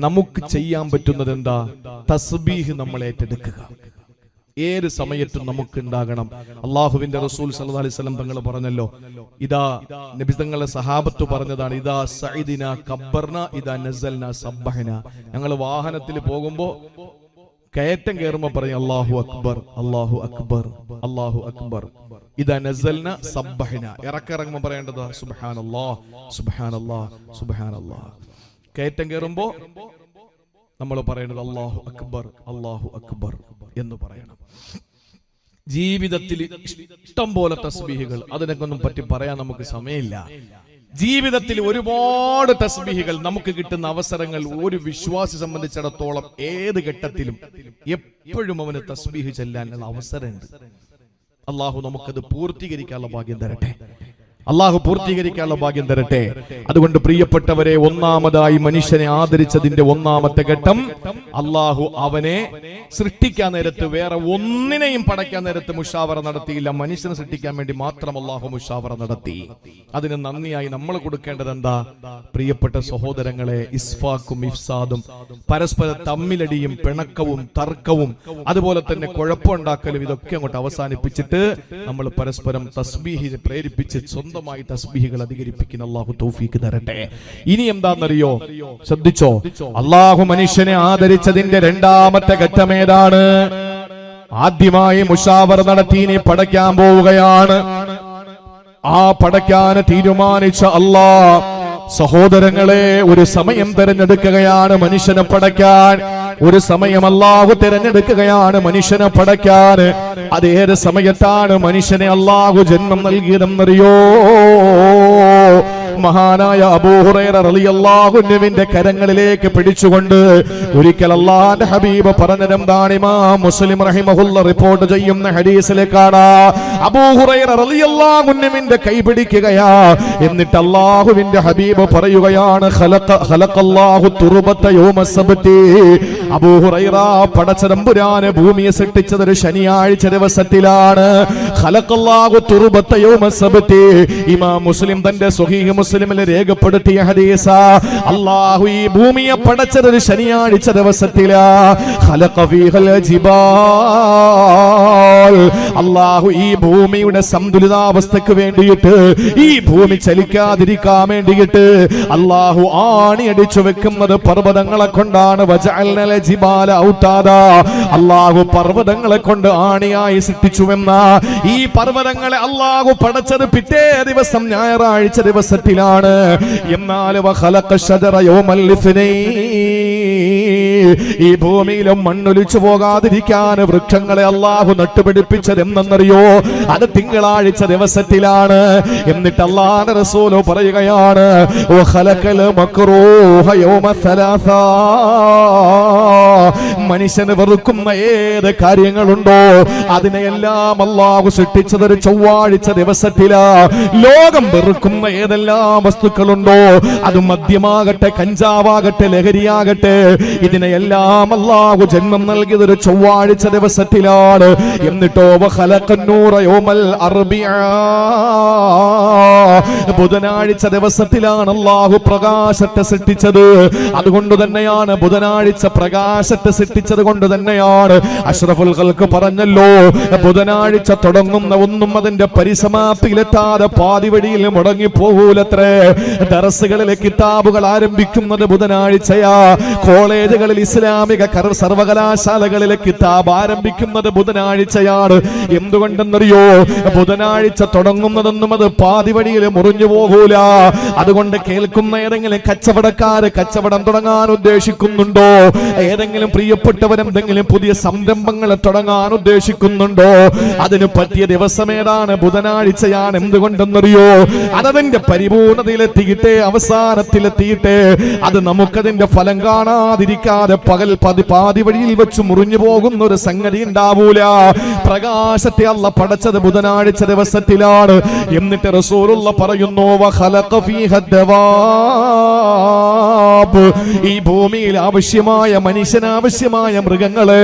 നമുക്ക് ചെയ്യാൻ പറ്റുന്നത് എന്താ? തസ്ബീഹ് നമ്മൾ ഏറ്റെടുക്കുക. ഏത് സമയത്തും നമുക്ക് ഉണ്ടാകണം. അള്ളാഹുവിന്റെ റസൂൽ സല്ലല്ലാഹു അലൈഹി വസല്ലം തങ്ങൾ പറഞ്ഞല്ലോ, ഇതാ നബി തങ്ങളുടെ സഹാബത്ത് പറഞ്ഞതാണ്, ഇതാ സഇദിന കബ്ബർന ഇതാ നസൽന സബ്ബഹന. ഞങ്ങൾ വാഹനത്തിൽ പോകുമ്പോ കയറ്റം കയറുമ്പോ പറയും അല്ലാഹു അക്ബർ, അല്ലാഹു അക്ബർ, അല്ലാഹു അക്ബർ. ഇതാ നസൽന സബ്ബഹന. ഇറക്കിറങ്ങുമ്പോ പറയേണ്ടത് സുബ്ഹാനല്ലാഹ്, സുബ്ഹാനല്ലാഹ്, സുബ്ഹാനല്ലാഹ്. കയറ്റം കയറുമ്പോ നമ്മൾ പറയേണ്ടത് അല്ലാഹു അക്ബർ, അല്ലാഹു അക്ബർ എന്ന് പറയണം. ജീവിതത്തിൽ ഇഷ്ടം പോലെ തസ്ബീഹുകൾ, അതിനൊന്നും പറ്റി പറയാൻ നമുക്ക് സമയമില്ല. ജീവിതത്തിൽ ഒരുപാട് തസ്ബീഹുകൾ നമുക്ക് കിട്ടുന്ന അവസരങ്ങൾ ഒരു വിശ്വാസി സംബന്ധിച്ചിടത്തോളം ഏത് ഘട്ടത്തിലും എപ്പോഴും അവന് തസ്ബീഹ് ചെല്ലാനുള്ള അവസരമുണ്ട്. അള്ളാഹു നമുക്കത് പൂർത്തീകരിക്കാനുള്ള ഭാഗ്യം തരട്ടെ. അള്ളാഹു പൂർത്തീകരിക്കാനുള്ള ഭാഗ്യം തരട്ടെ. അതുകൊണ്ട് പ്രിയപ്പെട്ടവരെ, ഒന്നാമതായി മനുഷ്യനെ ആദരിച്ചതിന്റെ ഒന്നാമത്തെ ഘട്ടം, അള്ളാഹു അവനെ സൃഷ്ടിക്കാൻ നേരത്ത് വേറെ ഒന്നിനെയും പടയ്ക്കാൻ നേരത്ത് മുഷാവറ നടത്തിയില്ല. മനുഷ്യനെ സൃഷ്ടിക്കാൻ വേണ്ടി മാത്രം അള്ളാഹു മുഷാവറ നടത്തി. അതിന് നന്ദിയായി നമ്മൾ കൊടുക്കേണ്ടത് എന്താ? പ്രിയപ്പെട്ട സഹോദരങ്ങളെ, ഇസ്ഫാക്കും ഇഫ്സാദും, പരസ്പരം തമ്മിലടിയും പിണക്കവും തർക്കവും അതുപോലെ തന്നെ കുഴപ്പമുണ്ടാക്കലും ഇതൊക്കെ അങ്ങോട്ട് അവസാനിപ്പിച്ചിട്ട് നമ്മൾ പരസ്പരം തസ്ബീഹിനെ പ്രേരിപ്പിച്ച് സ്വന്തമായി തസ്ബീഹുകൾ അധികരിപ്പിക്കുന്ന അല്ലാഹു തൗഫീഖ് തരട്ടെ. ഇനി എന്താണെന്നറിയോ? ശ്രദ്ധിച്ചോ, അല്ലാഹു മനുഷ്യനെ ആദരിച്ചതിന്റെ രണ്ടാമത്തെ ഘട്ടം ഏതാണ്? ആദ്യമായി മുശാവറ നടത്തി ഇനി പടയ്ക്കാൻ പോവുകയാണ്. ആ പടയ്ക്കാൻ തീരുമാനിച്ച അല്ലാഹ് സഹോദരങ്ങളെ ഒരു സമയം തിരഞ്ഞെടുക്കുകയാണ് മനുഷ്യനെ പടയ്ക്കാൻ. ഒരു സമയം അല്ലാഹു തിരഞ്ഞെടുക്കുകയാണ് മനുഷ്യനെ പടയ്ക്കാൻ. അതേത് സമയത്താണ് മനുഷ്യനെ അല്ലാഹു ജന്മം നൽകിയതെന്നറിയോ? മഹാനായ അബൂ ഹുറൈറ റളിയല്ലാഹു അൻഹുവിന്റെ കരങ്ങളിലേക്ക് പിടിച്ചുകൊണ്ട് ഒരിക്കൽ അല്ലാഹുവിന്റെ ഹബീബ് പറഞ്ഞതെന്താണ്? ഇമാം മുസ്ലിം റഹിമഹുല്ലാഹ് റിപ്പോർട്ട് ചെയ്യുന്ന ഹദീസിലേക്കാണ്. അബൂ ഹുറൈറ റളിയല്ലാഹു അൻഹുവിന്റെ കൈ പിടിക്കുകയാ. എന്നിട്ട് അല്ലാഹുവിന്റെ ഹബീബ് പറയുകയാണ്, ഖലഖല്ലാഹു തുർബത യൗമ സബ്തി. അബൂ ഹുറൈറ, പടച്ചതമ്പുരാനെ ഭൂമിയെ സൃഷ്ടിച്ചത് ഒരു ശനിയാഴ്ച ദിവസത്തിലാണ്. ഖലഖല്ലാഹു തുർബത യൗമ സബ്തി. ഇമാം മുസ്ലിം തന്റെ സ്വഹീഹ് മുസ്ലിമിൽ രേഖപ്പെടുത്തിയ ഹദീസ. അല്ലാഹു ഈ ഭൂമിയെ പടച്ചത് ഒരു ശനിയാഴ്ച ദിവസത്തിലാ. ഖലഖ ഫീഹൽ ജിബാൽ. അല്ലാഹു ഈ ഭൂമിയുടെ സന്തുലിതാവസ്ഥയ്ക്ക് വേണ്ടിയിട്ട്, ഈ ഭൂമി ചലിക്കാതിരിക്കാൻ വേണ്ടിയിട്ട് അല്ലാഹു ആണി അടിച്ചു വെക്കുന്നത് പർവ്വതങ്ങളെ കൊണ്ടാണ്. വജഅൽനൽ ജിബാല ഔതാദാ. അല്ലാഹു പർവ്വതങ്ങളെ കൊണ്ട് ആണിയായി സൃഷ്ടിച്ചുവെന്ന ഈ പർവ്വതങ്ങളെ അല്ലാഹു പടച്ചത് പിറ്റേ ദിവസം ഞായറാഴ്ച ദിവസത്തിലാണ്. എന്നാൽ വഖലഖ ശജറ യൗമൽ ഇത്നൈൻ. ഈ ഭൂമിയിലും മണ്ണൊലിച്ചു പോകാതിരിക്കാൻ വൃക്ഷങ്ങളെ അല്ലാഹു നട്ടുപിടിപ്പിച്ചത് എന്നറിയോ? അത് തിങ്കളാഴ്ച ദിവസത്തിലാണ്. എന്നിട്ട് അല്ലാഹുവിന്റെ റസൂൽ പറയുകയാണ്, വഖലഖൽ മക്റൂഹ യൗമ സലാസാ. മനുഷ്യന് വെറുക്കുന്ന ഏത് കാര്യങ്ങളുണ്ടോ അതിനെയെല്ലാം അല്ലാഹു സൃഷ്ടിച്ചത് ഒരു ചൊവ്വാഴ്ച ദിവസത്തിലാ. ലോകം വെറുക്കുന്ന ഏതെല്ലാം വസ്തുക്കളുണ്ടോ, അത് മദ്യമാകട്ടെ, കഞ്ചാവാകട്ടെ, ലഹരിയാകട്ടെ, ഇതിനെയെല്ലാം അല്ലാഹു ജന്മം നൽകിയത് ഒരു ചൊവ്വാഴ്ച ദിവസത്തിലാണ്. എന്നിട്ടോ വഖലഖന്നൂറ യൗമൽ അർബിആ. ബുധനാഴ്ച ദിവസത്തിലാണ് അല്ലാഹു പ്രകാശത്തെ സൃഷ്ടിച്ചത്. അതുകൊണ്ട് തന്നെയാണ് ബുധനാഴ്ച പ്രകാശത്തെ സൃഷ്ടിച്ചത് കൊണ്ട് തന്നെയാണ് അഷ്റഫുൽ ഖൽഖ് പറഞ്ഞല്ലോ, ബുധനാഴ്ച തുടങ്ങുന്ന ഒന്നും അതിന്റെ പരിസമാപ്തിയിലെത്താതെ പാതിവഴിയിൽ മുടങ്ങി പോകൂലത്രേ. ദർസുകളിലെ കിതാബുകൾ ആരംഭിക്കുന്നത് ബുധനാഴ്ചയാ. കോളേജുകളിൽ ഇസ്ലാമിക സർവകലാശാലകളിലെ കിതാബ് ആരംഭിക്കുന്നത് ബുധനാഴ്ചയാണ്. എന്തുകൊണ്ടെന്നറിയോ? ബുധനാഴ്ച തുടങ്ങുന്നതൊന്നും അത് പാതിവഴിയിൽ മുറിഞ്ഞു പോകൂല. അതുകൊണ്ട് കേൾക്കുന്ന ഏതെങ്കിലും കച്ചവടക്കാര് കച്ചവടം തുടങ്ങാൻ ഉദ്ദേശിക്കുന്നുണ്ടോ? ഏതെങ്കിലും പ്രിയപ്പെട്ടവർ എന്തെങ്കിലും പുതിയ സംരംഭങ്ങൾ തുടങ്ങാൻ ഉദ്ദേശിക്കുന്നുണ്ടോ? അതിന് പറ്റിയ ദിവസം ഏതാണ്? ബുധനാഴ്ചയാണ്. എന്തുകൊണ്ടെന്നറിയോ? അതതിന്റെ പരിപൂർണതയിലെത്തിയിട്ടേ, അവസാനത്തിലെത്തിയിട്ടേ അത് നമുക്കതിന്റെ ഫലം കാണാതിരിക്കാൻ കാണിക്കാതെ പകൽ പാതി വഴിയിൽ വെച്ച് മുറിഞ്ഞു പോകുന്ന ഒരു സംഗതി ഉണ്ടാവൂല. പ്രകാശത്തെ അല്ലാഹു പടച്ചത് ബുധനാഴ്ച ദിവസത്തിലാണ്. എന്നിട്ട് റസൂലുള്ള പറയുന്നു വഖലഖ ഫീഹ ദവാബ്, ഈ ഭൂമിയിൽ ആവശ്യമായ മനുഷ്യനാവശ്യമായ മൃഗങ്ങളെ,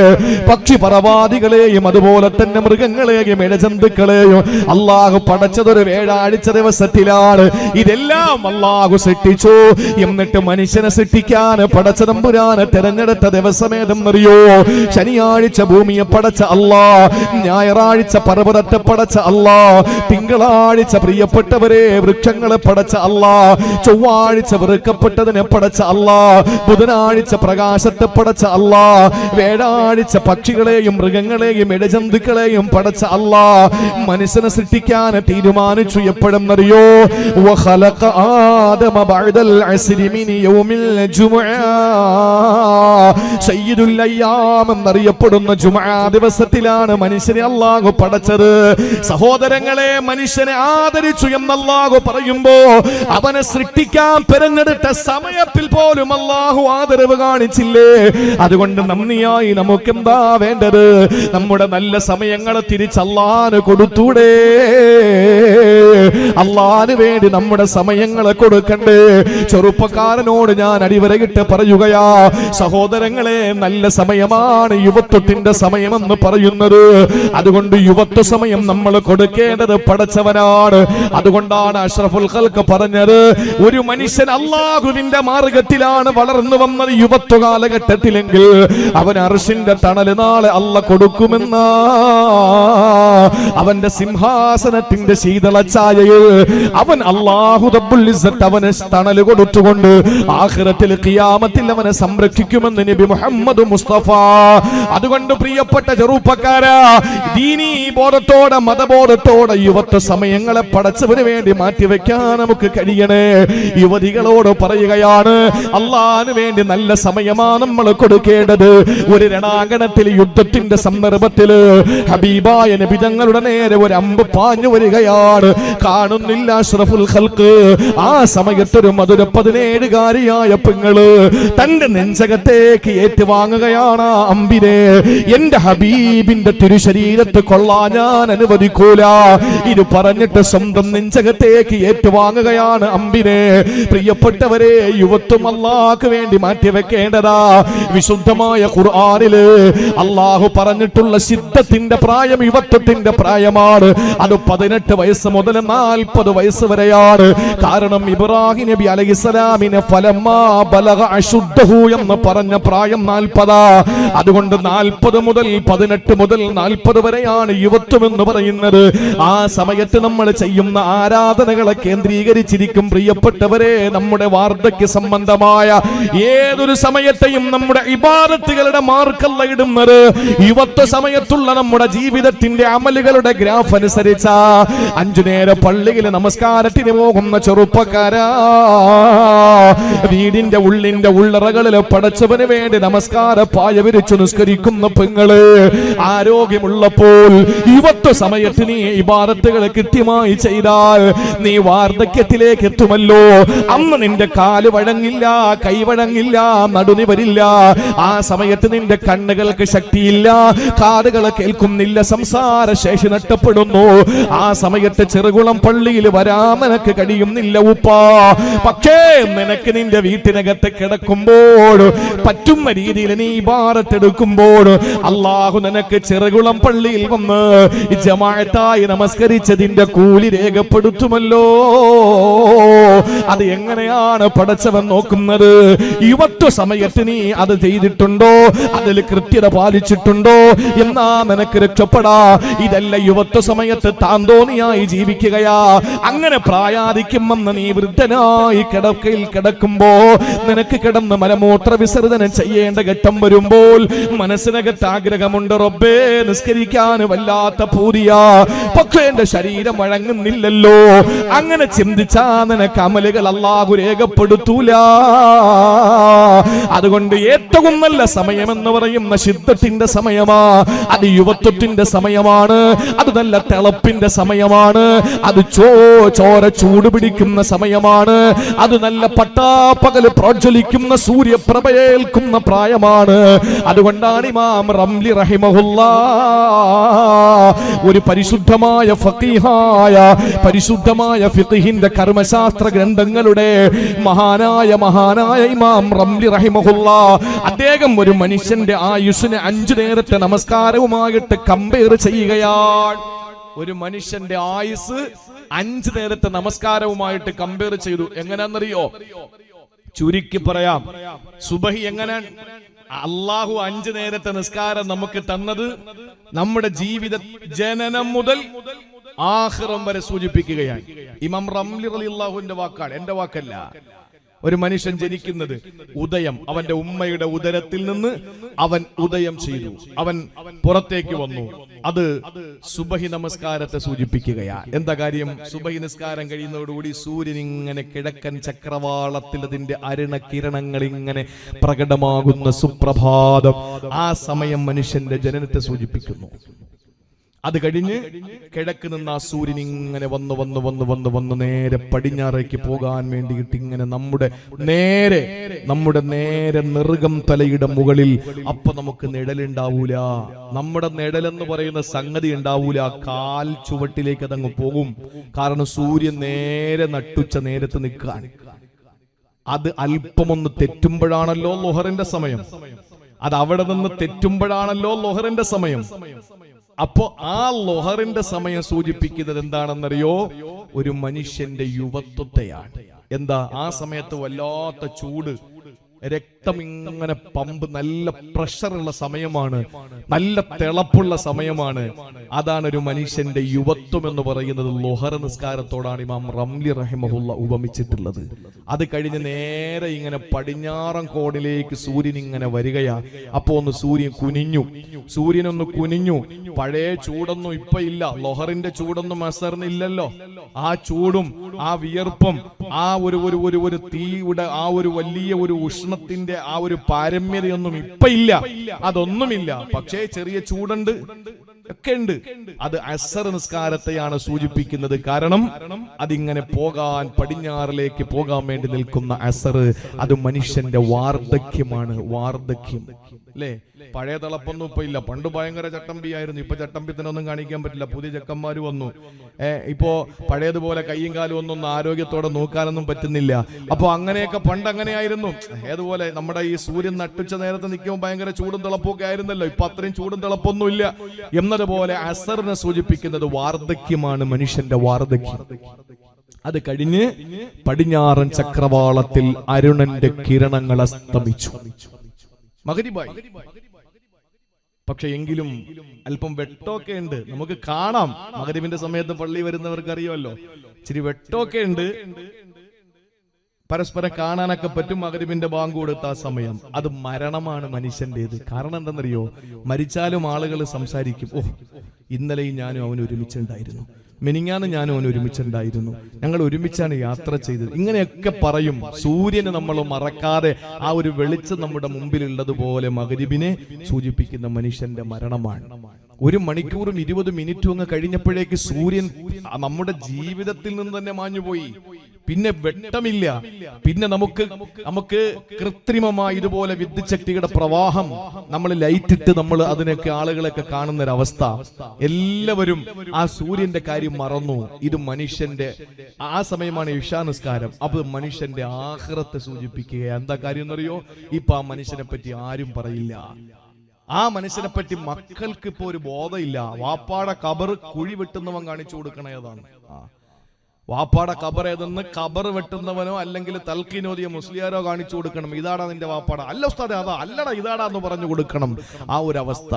പക്ഷി പറവാദികളെയും അതുപോലെ തന്നെ മൃഗങ്ങളെയും ഇഴജന്തുക്കളെയും അല്ലാഹു പടച്ചതൊരു വ്യാഴാഴ്ച ദിവസത്തിലാണ്. ഇതെല്ലാം അല്ലാഹു സൃഷ്ടിച്ചു. എന്നിട്ട് മനുഷ്യനെ സൃഷ്ടിക്കാൻ പടച്ചതമ്പുരാനെ തെരഞ്ഞെടുത്ത ദിവസമേതെന്നറിയോ? ശനിയാഴ്ച ഭൂമിയെ പടച്ച അല്ലാ, ഞായറാഴ്ച പർവ്വതത്തെ പടച്ച അല്ലാ, തിങ്കളാഴ്ച പ്രിയപ്പെട്ടവരെ വൃക്ഷങ്ങളെ പടച്ച അല്ലാ, ചൊവ്വാഴ്ച വെറുക്കപ്പെട്ടതിനെ പടച്ച അല്ലാ, ബുധനാഴ്ച പ്രകാശത്തെ പടച്ച അല്ലാ, വ്യാഴാഴ്ച പക്ഷികളെയും മൃഗങ്ങളെയും ഇഴജന്തുക്കളെയും പടച്ച അല്ലാ മനുഷ്യനെ സൃഷ്ടിക്കാൻ തീരുമാനിച്ചു. എപ്പോഴെന്നറിയോ? വഖലഖ ആദമ ബഅദൽ അസ്രി മിൻ യൗമിൽ ജുമുഅ, സയ്യിദുൽ അയ്യാം എന്നറിയപ്പെടുന്ന ജുമുഅ ദിവസത്തിലാണ് മനുഷ്യനെ അല്ലാഹു പടച്ചത്. സഹോദരങ്ങളെ, മനുഷ്യനെ ആദരിച്ചു എന്നല്ലാഹു പറയുമ്പോ അവനെ സൃഷ്ടിക്കാൻ തിരഞ്ഞെടുത്ത സമയത്തിൽ പോലും അല്ലാഹു ആദരവ് കാണിച്ചില്ലേ? അതുകൊണ്ട് നന്ദിയായി നമുക്കെന്താ വേണ്ടത്? നമ്മുടെ നല്ല സമയങ്ങൾ തിരിച്ചല്ലാന് കൊടുത്തൂടെ? അല്ലാഹുവിന് വേണ്ടി നമ്മുടെ സമയങ്ങളെ കൊടുക്കണ്ടേ? ചെറുപ്പക്കാരനോട് ഞാൻ അടിവരയിട്ട് പറയുകയാ, സഹോദരങ്ങളെ, നല്ല സമയമാണ് യുവത്വത്തിന്റെ സമയമെന്ന് പറയുന്നത്. അതുകൊണ്ട് യുവത്വ സമയം നമ്മൾ കൊടുക്കേണ്ടത് പടച്ചവനാണ്. അതുകൊണ്ടാണ് അഷ്റഫുൽ ഖൽഖ് പറഞ്ഞത്, ഒരു മനുഷ്യൻ അല്ലാഹുവിന്റെ മാർഗത്തിലാണ് വളർന്നു വന്നത് യുവത്വ കാലഘട്ടത്തിലെങ്കിൽ അവൻ അർശിന്റെ തണല് നാളെ അല്ലാഹു കൊടുക്കുമെന്ന അവന്റെ സിംഹാസനത്തിന്റെ ശീതള ഛായയിൽ അവൻ അല്ലാഹു റബ്ബുൽ ഇസ്സത്ത് അവന് തണല് കൊടുത്തുകൊണ്ട് ആഖിറത്തിൽ ഖിയാമത്തിൽ അവനെ സംരക്ഷിക്കുമെന്ന് നബി മുഹമ്മദ് മുസ്തഫ. അതുകൊണ്ട് പ്രിയപ്പെട്ട ചെറുപ്പക്കാരാ, ദീനീ ബോധത്തോടെ മതബോധത്തോടെ യുവത്വ സമയങ്ങളെ പടച്ചവന് വേണ്ടി മാറ്റിവെക്കാൻ നമുക്ക് കഴിയണേ. യുവതികളോട് പറയുകയാണ്, അല്ലാഹുവിന് വേണ്ടി നല്ല സമയമാണ് നമ്മൾ കൊടുക്കേണ്ടത്. ഒരു രണാങ്കണത്തിൽ യുദ്ധത്തിന്റെ സന്ദർഭത്തിൽ ഹബീബായ നബി തങ്ങളുടെ നേരെ ഒരു അമ്പ് പാഞ്ഞു വരികയാണ്. കാണുന്നില്ല അഷ്റഫുൽ ഖൽഖ്. ആ സമയത്തൊരു മധുര 17കാരിയായ പെങ്ങള് തന്റെ നെഞ്ചകത്തേക്ക് ഏറ്റുവാങ്ങുകയാണ് അമ്പിനെ. എന്റെ ഹബീബിന്റെ തിരുശരീരത്ത് കൊള്ളാൻ ഞാൻ അനുവദിക്കൂല. ഇത് പറഞ്ഞിട്ട് സ്വന്തം നെഞ്ചകത്തേക്ക് ഏറ്റുവാങ്ങുകയാണ് അമ്പിനെ. പ്രിയപ്പെട്ടവരെ, യുവത്വം അല്ലാഹുവിന് വേണ്ടി മാറ്റിവെക്കേണ്ടതാ. വിശുദ്ധമായ ഖുർആനില് അല്ലാഹു പറഞ്ഞിട്ടുള്ള സിദ്ധത്തിന്റെ പ്രായം യുവത്വത്തിന്റെ പ്രായമാണ്. അത് 18 വയസ്സ് മുതൽ 40 വയസ്സ് വരെയാണ്. കാരണം ഇബ്രാഹിം നബി അലൈഹിസ്സലാമിനെ ഫലമ്മാ ബലഗ അശുദ്ധഹു എന്ന് പറഞ്ഞ പ്രായം 40. അതുകൊണ്ട് 40 മുതൽ 18 മുതൽ 40 വരെയാണ് യുവത്വം എന്ന് പറയുന്നത്. ആ സമയത്ത് നമ്മൾ ചെയ്യുന്ന ആരാധനകളെ കേന്ദ്രീകരിച്ചിരിക്കും പ്രിയപ്പെട്ടവരെ നമ്മുടെ വാർദ്ധക്യ സംബന്ധമായ ഏതൊരു സമയത്തെയും നമ്മുടെ ഇബാദത്തുകളുടെ മാർക്കല്ല ഇടുന്നത്. യുവത്വ സമയത്തുള്ള നമ്മുടെ ജീവിതത്തിന്റെ അമലുകളുടെ ഗ്രാഫ് അനുസരിച്ച 5 നേരം പള്ളിയിൽ നമസ്കാരത്തിന് പോകുന്ന ചെറുപ്പക്കാരാ, വീടിന്റെ ഉള്ളിന്റെ ഉള്ളറകളിൽ പടച്ചവന് വേണ്ടി നമസ്കാര പായ വിരിച്ചു നിസ്കരിക്കുന്ന പെങ്ങള്, ആരോഗ്യമുള്ളപ്പോൾ യുവത്വ സമയത്ത് നീ ഇബാദത്തുകൾ കൃത്യമായി ചെയ്താൽ നീ വാർദ്ധക്യത്തിലേക്ക് എത്തുമല്ലോ. അന്ന് നിന്റെ കാല് വഴങ്ങില്ല, കൈ വഴങ്ങില്ല, നടുനി വരില്ല. ആ സമയത്ത് നിന്റെ കണ്ണുകൾക്ക് ശക്തിയില്ല, കാതുകൾ കേൾക്കുന്നില്ല, സംസാര ശേഷി നഷ്ടപ്പെടുന്നു. ആ സമയത്ത് ചെറുകുളം പള്ളിയിൽ വരാൻ നിനക്ക് കഴിയുന്നില്ല ഉപ്പാ. പക്ഷേ നിനക്ക് നിന്റെ വീട്ടിനകത്ത് കിടക്കുമ്പോൾ പറ്റുന്ന രീതിയിൽ നീ ഇബാദത്തെടുക്കുമ്പോൾ അല്ലാഹു നിനക്ക് ചെറുകുളം പള്ളിയിൽ വന്ന് ജമാഅത്തായി നമസ്കരിച്ചതിന്റെ കൂലി രേഖപ്പെടുത്തുമല്ലോ. അത് എങ്ങനെയാണ് പടച്ചവൻ നോക്കുന്നത്? യുവത്വ സമയത്ത് നീ അത് ചെയ്തിട്ടുണ്ടോ, അതിൽ കൃത്യത പാലിച്ചിട്ടുണ്ടോ എന്നാ നിനക്ക് രക്ഷപ്പെടാ. ഇതല്ല യുവത്വ സമയത്ത് താന്തോന്നിയായി ജീവിക്കുകയാ. അങ്ങനെ പ്രായാധിക്യമെന്ന് നീ വൃദ്ധനായി കിടക്കയിൽ കിടക്കുമ്പോ നിനക്ക് കിടന്ന് മലമൂത്ര വിസർജനം ചെയ്യേണ്ട ഘട്ടം വരുമ്പോൾ മനസ്സിനകത്ത് ആഗ്രഹമുണ്ട്, റബ്ബേ നിസ്കരിക്കാൻ വല്ലാത്ത പൂതിയാ, പക്ഷേ എന്റെ ശരീരം വഴങ്ങുന്നില്ലല്ലോ. അങ്ങനെ ചിന്തിച്ചാ നിനക്ക് അമലുകൾ അല്ലാഹു രേഖപ്പെടുത്തൂല. അതുകൊണ്ട് ഏറ്റവും നല്ല സമയമെന്ന് പറയുന്ന ശുദ്ധത്തിന്റെ സമയമാ. അത് യുവത്വത്തിന്റെ സമയമാണ്. അത് നല്ല തിളപ്പിന്റെ സമയമാണ്. അത് ചോര ചൂട് പിടിക്കുന്ന സമയമാണ്. അത് നല്ല പട്ടാപ്പകൽ പ്രോജ്വലിക്കുന്ന സൂര്യപ്രഭയേൽക്കുന്ന എടുക്കുന്ന പ്രായമാണ്. അതുകൊണ്ടാണ് ഇമാം റംലി റഹിമഹുല്ലാഹ് ഒരു പരിശുദ്ധമായ ഫഖീഹായ പരിശുദ്ധമായ ഫിഖ്ഹിന്റെ കർമ്മശാസ്ത്ര ഗ്രന്ഥങ്ങളുടെ മഹാനായ ഇമാം റംലി റഹിമഹുല്ലാഹ് അദ്ദേഹം ഒരു മനുഷ്യന്റെ ആയുസ്സിനെ 5 നേരത്തെ നമസ്കാരവുമായിട്ട് കമ്പയർ ചെയ്യുകയാണ്. ഒരു മനുഷ്യന്റെ ആയുസ് 5 നേരത്തെ നമസ്കാരവുമായിട്ട് കമ്പയർ ചെയ്തു. എങ്ങനെയാണെന്നറിയോ? ചുരുക്കി പറയാം, സുബഹി എങ്ങനെ അള്ളാഹു 5 നേരത്തെ നിസ്കാരം നമുക്ക് തന്നത് നമ്മുടെ ജീവിത ജനനം മുതൽ ആഖിറം വരെ സൂചിപ്പിക്കുകയാണ്. ഇമാം റംലി റളിയല്ലാഹുവിന്റെ വാക്കാണ്, എന്റെ വാക്കല്ല. ഒരു മനുഷ്യൻ ജനിക്കുന്നത് ഉദയം, അവന്റെ ഉമ്മയുടെ ഉദരത്തിൽ നിന്ന് അവൻ ഉദയം ചെയ്തു, അവൻ പുറത്തേക്ക് വന്നു. അത് സുബഹി നമസ്കാരത്തെ സൂചിപ്പിക്കുകയാണ്. എന്താ കാര്യം? സുബഹി നിസ്കാരം കഴിയുന്നതോടുകൂടി സൂര്യൻ ഇങ്ങനെ കിഴക്കൻ ചക്രവാളത്തിൽ അതിന്റെ അരുണ കിരണങ്ങൾ ഇങ്ങനെ പ്രകടമാകുന്ന സുപ്രഭാതം, ആ സമയം മനുഷ്യന്റെ ജനനത്തെ സൂചിപ്പിക്കുന്നു. അത് കഴിഞ്ഞ് കിഴക്ക് നിന്ന് ആ സൂര്യൻ ഇങ്ങനെ വന്ന് നേരെ പടിഞ്ഞാറേക്ക് പോകാൻ വേണ്ടിയിട്ട് ഇങ്ങനെ നമ്മുടെ നേരെ നെറുകം തലയുടെ മുകളിൽ. അപ്പൊ നമുക്ക് നിഴലുണ്ടാവൂല, നമ്മുടെ നിഴലെന്ന് പറയുന്ന സംഗതി ഉണ്ടാവൂല. കാൽ ചുവട്ടിലേക്ക് അതങ്ങ് പോകും. കാരണം സൂര്യൻ നേരെ നട്ടുച്ച നേരത്ത് നിൽക്കാൻ. അത് അല്പമൊന്ന് തെറ്റുമ്പോഴാണല്ലോ ലൊഹറിന്റെ സമയം. അത് അവിടെ നിന്ന് തെറ്റുമ്പോഴാണല്ലോ ലൊഹറിന്റെ സമയം. അപ്പോ ആ ലൊഹറിന്റെ സമയം സൂചിപ്പിക്കുന്നത് എന്താണെന്നറിയോ? ഒരു മനുഷ്യന്റെ യുവത്വത്തെയാണ്. എന്താ? ആ സമയത്ത് വല്ലാത്ത ചൂട്, രക്തം ഇങ്ങനെ പമ്പ്, നല്ല പ്രഷറുള്ള സമയമാണ്, നല്ല തിളപ്പുള്ള സമയമാണ്. അതാണ് ഒരു മനുഷ്യന്റെ യുവത്വം എന്ന് പറയുന്നത്. ലൊഹർ നിസ്കാരത്തോടാണ് ഇമാം റംലി റഹിമഹുല്ലാഹ് ഉപമിച്ചിട്ടുള്ളത്. അത് കഴിഞ്ഞ് നേരെ ഇങ്ങനെ പടിഞ്ഞാറൻ കോണിലേക്ക് സൂര്യൻ ഇങ്ങനെ വരികയാ. അപ്പൊ ഒന്ന് സൂര്യനൊന്ന് കുനിഞ്ഞു. പഴയ ചൂടൊന്നും ഇപ്പൊ ഇല്ല, ലൊഹറിന്റെ ചൂടൊന്നും അസറിനില്ലല്ലോ. ആ ചൂടും ആ വിയർപ്പും ആ ഒരു തീയുടെ ആ ഒരു വലിയ ഒരു ഉഷ്ണത്തിന്റെ ആ ഒരു പാരമ്യതയൊന്നും ഇപ്പൊ ഇല്ല, അതൊന്നുമില്ല. പക്ഷേ ചെറിയ ചൂടുണ്ട്, ഒക്കെ ഉണ്ട്. അത് അസർ നിസ്കാരത്തെയാണ് സൂചിപ്പിക്കുന്നത്. കാരണം അതിങ്ങനെ പടിഞ്ഞാറിലേക്ക് പോകാൻ വേണ്ടി നിൽക്കുന്ന അസർ, അത് മനുഷ്യന്റെ വാർദ്ധക്യമാണ്. വാർദ്ധക്യം അല്ലേ? പഴയ തിളപ്പൊന്നും ഇപ്പൊ ഇല്ല. പണ്ട് ഭയങ്കര ചട്ടമ്പിയായിരുന്നു. ഇപ്പൊ ചട്ടമ്പിത്തനൊന്നും കാണിക്കാൻ പറ്റില്ല, പുതിയ ചെക്കന്മാര് വന്നു. ഇപ്പോ പഴയതുപോലെ കയ്യും കാലും ഒന്നും ആരോഗ്യത്തോടെ നോക്കാനൊന്നും പറ്റുന്നില്ല. അപ്പൊ അങ്ങനെയൊക്കെ പണ്ട് അങ്ങനെയായിരുന്നു. ഏതുപോലെ നമ്മുടെ ഈ സൂര്യൻ നട്ടുച്ച നേരത്തെ നിൽക്കുമ്പോൾ ഭയങ്കര ചൂടും തിളപ്പൊക്കെ ആയിരുന്നല്ലോ. ഇപ്പൊ അത്രയും ചൂടും തിളപ്പൊന്നും ഇല്ല. എന്നതുപോലെ അസറിനെ സൂചിപ്പിക്കുന്നത് വാർദ്ധക്യമാണ്, മനുഷ്യന്റെ വാർദ്ധക്യം. അത് കഴിഞ്ഞ് പടിഞ്ഞാറൻ ചക്രവാളത്തിൽ അരുണന്റെ കിരണങ്ങൾ അസ്തമിച്ചു, മഗ്രിബായി. പക്ഷെ എങ്കിലും അല്പം വെട്ടമൊക്കെ ഉണ്ട്, നമുക്ക് കാണാം. മഗ്രിബിന്റെ സമയത്ത് പള്ളി വരുന്നവർക്ക് അറിയുമല്ലോ, ഇച്ചിരി വെട്ടമൊക്കെ ഉണ്ട്, പരസ്പരം കാണാനൊക്കെ പറ്റും. മഗ്രിബിന്റെ ബാങ്ക് കൊടുത്ത ആ സമയം അത് മരണമാണ് മനുഷ്യന്റേത്. കാരണം എന്താണെന്നറിയോ? മരിച്ചാലും ആളുകൾ സംസാരിക്കും, ഓ ഇന്നലെയും ഞാനും അവൻ ഒരുമിച്ചുണ്ടായിരുന്നു, മിനിങ്ങാന്ന് ഞാനും അവൻ ഒരുമിച്ചുണ്ടായിരുന്നു, ഞങ്ങൾ ഒരുമിച്ചാണ് യാത്ര ചെയ്തത്, ഇങ്ങനെയൊക്കെ പറയും. സൂര്യനെ നമ്മൾ മറക്കാതെ ആ ഒരു വെളിച്ചം നമ്മുടെ മുമ്പിലുള്ളതുപോലെ മഗ്രിബിനെ സൂചിപ്പിക്കുന്ന മനുഷ്യന്റെ മരണമാണ്. 1 മണിക്കൂറും 20 മിനിറ്റും അങ്ങ് കഴിഞ്ഞപ്പോഴേക്ക് സൂര്യൻ നമ്മുടെ ജീവിതത്തിൽ നിന്ന് തന്നെ മാഞ്ഞുപോയി. പിന്നെ വെട്ടമില്ല. പിന്നെ നമുക്ക് കൃത്രിമമായി ഇതുപോലെ വിദ്യുച്ഛക്തിയുടെ പ്രവാഹം, നമ്മൾ ലൈറ്റ് ഇട്ട് നമ്മൾ അതിനൊക്കെ ആളുകളൊക്കെ കാണുന്ന ഒരവസ്ഥ. എല്ലാവരും ആ സൂര്യന്റെ കാര്യം മറന്നു. ഇത് മനുഷ്യന്റെ ആ സമയമാണ് ഇശാ നിസ്കാരം. അപ്പൊ മനുഷ്യന്റെ ആഖിറത്തെ സൂചിപ്പിക്കുക. എന്താ കാര്യം എന്നറിയോ? ഇപ്പൊ ആ മനുഷ്യനെ പറ്റി ആരും പറയില്ല. ആ മനുഷ്യനെ പറ്റി മക്കൾക്ക് ഇപ്പൊ ഒരു ബോധമില്ല. വാപ്പാടെ ഖബർ കുഴി വെട്ടുന്നവൻ കാണിച്ചു കൊടുക്കണേതാണ്. വാപ്പാടെ ഖബർ ഏതെന്ന് ഖബർ വെട്ടുന്നവനോ അല്ലെങ്കിൽ തൽക്കീനോദിയ മുസ്ലിയാരോ കാണിച്ചു കൊടുക്കണം. ഇതാടാ നിന്റെ വാപ്പാട, അല്ല ഉസ്താദേ അതാ, അല്ലടാ ഇതാടാ എന്ന് പറഞ്ഞു കൊടുക്കണം. ആ ഒരു അവസ്ഥ.